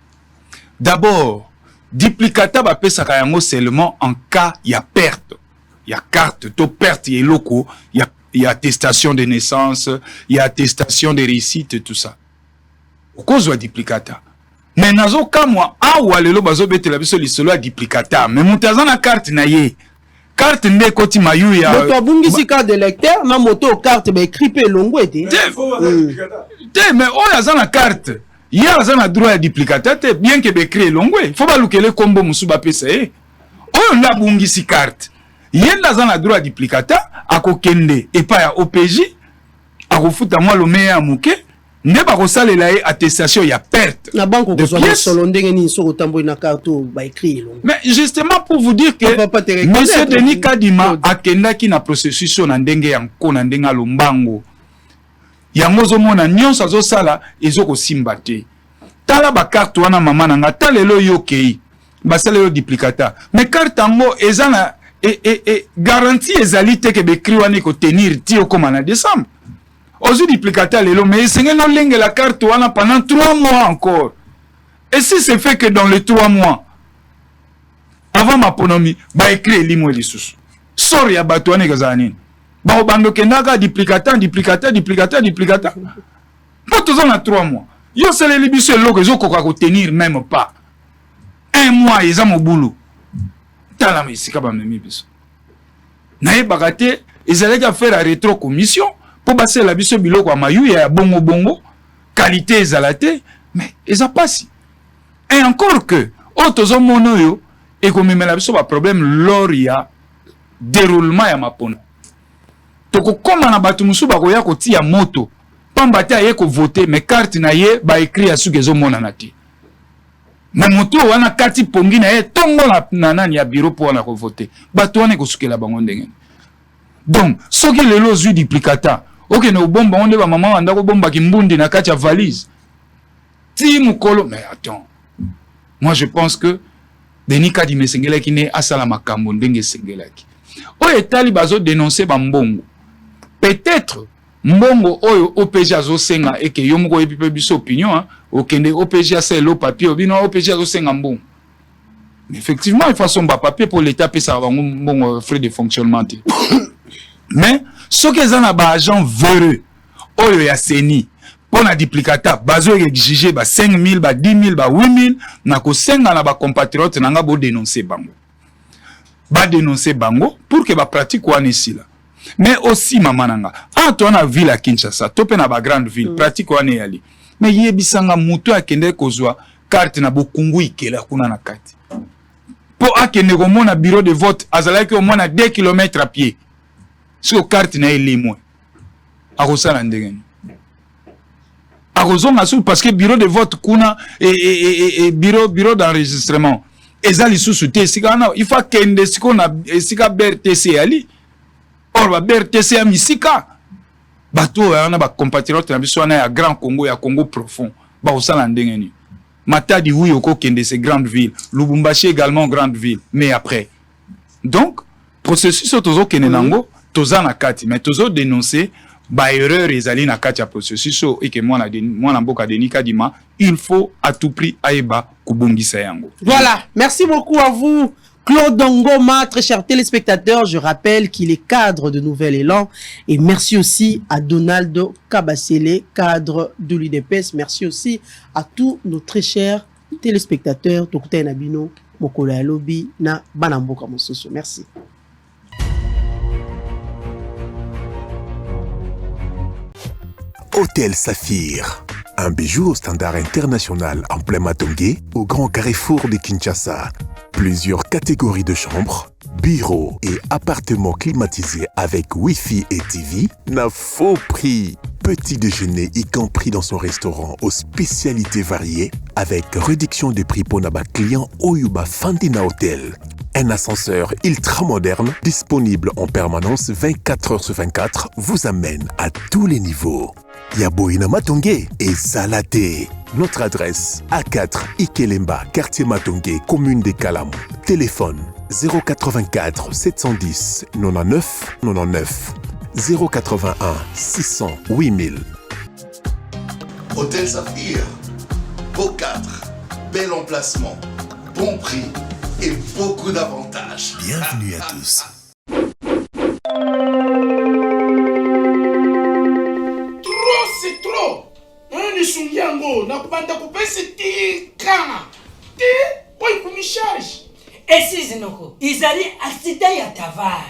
D'abord, duplicata ba pesa kayango seulement en cas il y a perte. Il y a carte, to perte y locaux, il y a attestation de naissance, il y a attestation de réussite et tout ça. Au cause de duplicata. Mais nazo kamwa awa lelo bazo bete la biso lisolo a duplicata. Mais montazan la carte na ye. Carte nde koti mayu ya. Moto abungi si carte d'électeur na moto carte ba écrit pe longo ete. Mais o ya la carte. Il y a un droit à duplicata bien que be écrit longo. Faut pas lukele kombo musuba pesa e. O na bungi si carte. Yenda zana droit duplicata akokende epa ya OPJ akofuta mwa lo meya muke ne ba kosalela e attestation ya perte na banque ko so solo ndenge ni so kotambo na carte ba écrit long. Mais justement pour vous dire que monsieur Denis Kadima akendaki na processus na ndenge ya nkona ndenga lombango ya mozo mona nyonso zo sala ezoko simba te tala ba carte wana mama nanga talelo yokei basala yo duplicata mais carte ngo ezana et garantie ezalité que bekri wana ko tenir ti au comme en décembre. Ozu duplicata lelo mais c'est non lingue la carte wana pendant 3 mois encore. Et si c'est fait que dans les 3 mois avant ma ponomi ba écrit limo lisusu. Sort ya bato wana kazani. Ba bando kendaka duplicata. Pas tous en 3 mois. Yo c'est les libiso loko zo ko tenir même pas. 1 mois ils ont au boulot. Tala mesika ba memi biso. Na e bagate ezalaki à faire la rétro commission pour passer la biso biloko ya mayu ya bongo qualité ezalate mais eza pasi. Et encore que auto mono yo et comme la biso ba problème lors ya déroulement ya mapona. Toko koma na batu musu ba koya ko tia moto. Pamba te aye ko voter mais carte na ye ba écrit ya suke zo mona na ti. Mais moto wana kati pongi na ye tongo na nani ya bureau pour na voter. Bato wana ko sukela bango ndenge. Donc, ce qui lelo zui duplicata. OK, no bomba onde ba maman anda ko bomba kimbundi na kati ya valise. Ti mukolo, mais attends. Moi je pense que Denis Kadi mesengela ki ne asala makambo ndenge sengelaki. O etali bazo dénoncer ba mbongo. Peut-être mbongo oyo OPG azo senga et que yomoko epipe biso opinion hein, okende OPG a selo papier obino OPG azo senga mbongo. Effectivement, il faut son papier pour l'état payer ça bon frais de fonctionnement. Mais ce que les agents véreux oyo ya seni pour na duplicata bazo exiger ba 5000 ba 10000 ba 8000 na ko senga na ba compatriotes na nga bo dénoncer bango. Ba dénoncer bango pour que ba pratique wana ici là. Mais aussi mamananga ah toi na ville à Kinshasa topé na ba grande ville pratique wana yali mais yebisanga muto akende kozwa carte na bokungu ikela kuna na kati pour akende komona bureau de vote azalaki au moins à 2 km à pied sur carte na elimwe akosala ndenge akozonga sou parce que bureau de vote kuna et bureau d'enregistrement ezali sous te sika na il faut kende siko na sika BRTC ali or ba BRTC ya misika bato wana ba compatriotes na biso na ya Grand Congo ya Congo profond ba osala ndenge ni Matadi oui oko kende ces grandes villes Lubumbashi également grande ville mais après donc processus tozo kene nango toza na kati mais tozo dénoncer ba erreur ezali na kati ya processus et que moi na mboka Denis Kadima il faut à tout prix aeba kubongisa yango. Voilà, merci beaucoup à vous Claude Ngoma, très chers téléspectateurs, je rappelle qu'il est cadre de Nouvel Élan et merci aussi à Donaldo Kabasele, cadre de l'UDPS. Merci aussi à tous nos très chers téléspectateurs, Tokuta Nabino, Mokola Lobby, na Banamboka Mososo. Merci. Hôtel Saphir, un bijou au standard international en plein Matongé, au grand carrefour de Kinshasa. Plusieurs catégories de chambres, bureaux et appartements climatisés avec Wi-Fi et TV n'a faux prix. Petit déjeuner y compris dans son restaurant aux spécialités variées avec réduction des prix pour naba clients Oyuba Fandina Hotel. Un ascenseur ultra moderne disponible en permanence 24 heures sur 24 vous amène à tous les niveaux. Yaboina Matongé et Salaté. Notre adresse A4 Ikelemba, quartier Matongé, commune des Kalamou. Téléphone 084 710 99 99 081 600 8000. Hôtel Saphir, beau cadre, bel emplacement, bon prix et beaucoup d'avantages. Bienvenue à tous. Trop, c'est trop. Nisungiango, na kubanda kupesi tika. Ti, oi kumicharge. Esi zinoko, izali accident ya tavar.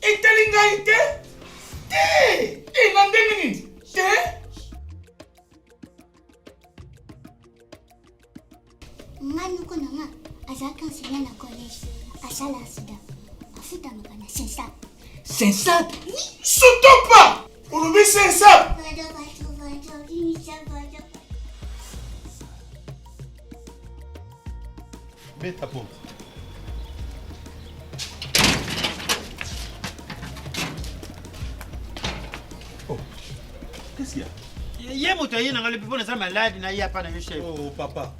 Itelinga ite? Ti, inandeni nini? Ti? Manuko nanga, azaka enseignant na collège. Asala sida. Afuta mukana sensa. Sensa? Surtout pas. Olobi sensa. Mets ta porte. Oh, qu'est-ce qu'il y a? Oh papa.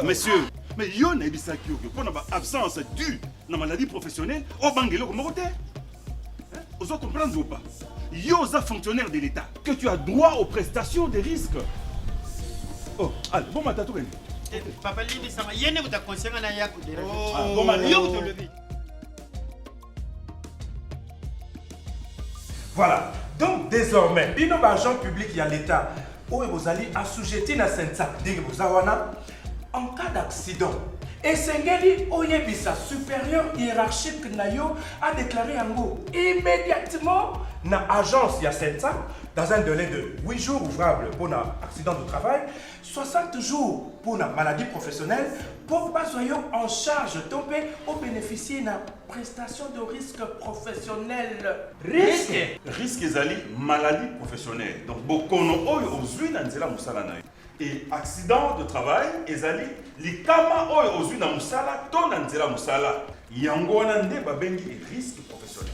Monsieur, mais yon a bisaki pour une absence due na maladie professionnelle au bangelo comme côté. Vous comprendre ou pas? Yo za fonctionnaire de l'État que tu as droit aux prestations des risques. Oh, allez, bon matin tout. Papa Lili sama yene buta konsenga na yako de. Oh, bon matin. Yo to lebi. Voilà. Donc désormais, bino agent public y a l'État. Où vous allez assujetter na sensa. Dès que vous avez en cas d'accident. Et Sengeli Oyebisa, supérieur hiérarchique Nayo, a déclaré en gros immédiatement na agence ya sensa dans un délai de 8 jours ouvrables pour un accident de travail, 60 jours pour une maladie professionnelle, pour pas soyons en charge tomber au bénéficier d'une prestation de risque professionnel. Risque ezali maladie professionnelle. Donc bokono oyo ozui na nzela musala na yo. Et accident de travail, ezali, likama oyo ozwi na musala, to na nzela musala. Yango wana nde babengi risque professionnel.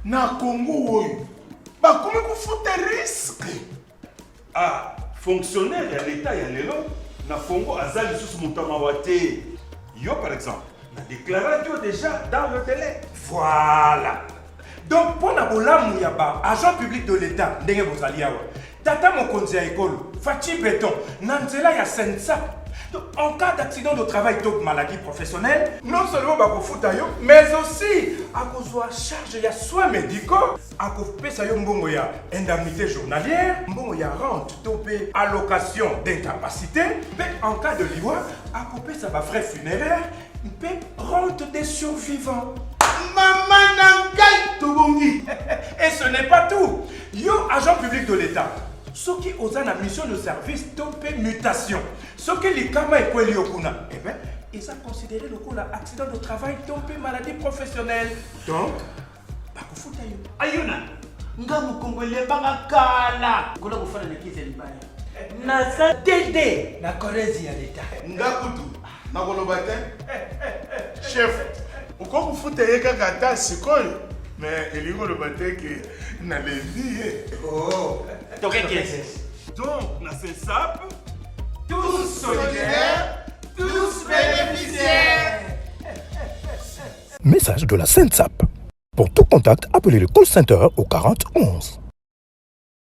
Na Congo oyo, bakomi kufuta risque. Ah, fonctionnaire ya l'État ya lelo, na Congo azali sous moutama wate. Yo par exemple, na déclaré déjà dans le délai. Voilà. Donc, pour la bolamu yaba, agent public de l'État, ndenge bozali awa. Tata mokonzi ya ekolo, Fachi Béton, nanzela ya sensa. Donc, en cas d'accident de travail ou maladie professionnelle, non seulement bakofuta yo, mais aussi à cause de charge ya soins médicaux, à cause de yo mbongo ya indemnité journalière, mbongo ya rente, topé allocation d'incapacité, mais en cas de liwa, à couper ça frais funéraires, mais rente des survivants. Maman Nangai Tobongi. Et ce n'est pas tout. Yo, agent public de l'État. Ce qui ont une mission de service topé mutation. Ce qui les kama et quoi liokuna. Eh bien, ils ont considéré le coup accident de travail topé maladie professionnelle. Donc, bakufuta yo. Ayuna. Nga mukongole banga kala. Kola kufana na kize libaya. Na sa tede na korezi ya l'État. Ngakutu, na kolobate. Chef, uko kufuta ye kaka ata sikoyo, mais elingi kolobate ke na lendi ye. Oh. Donc, na SENSAP, tous solidaires, tous bénéficiaires. Message de la SENSAP. Pour tout contact, appelez le call center au 40 11.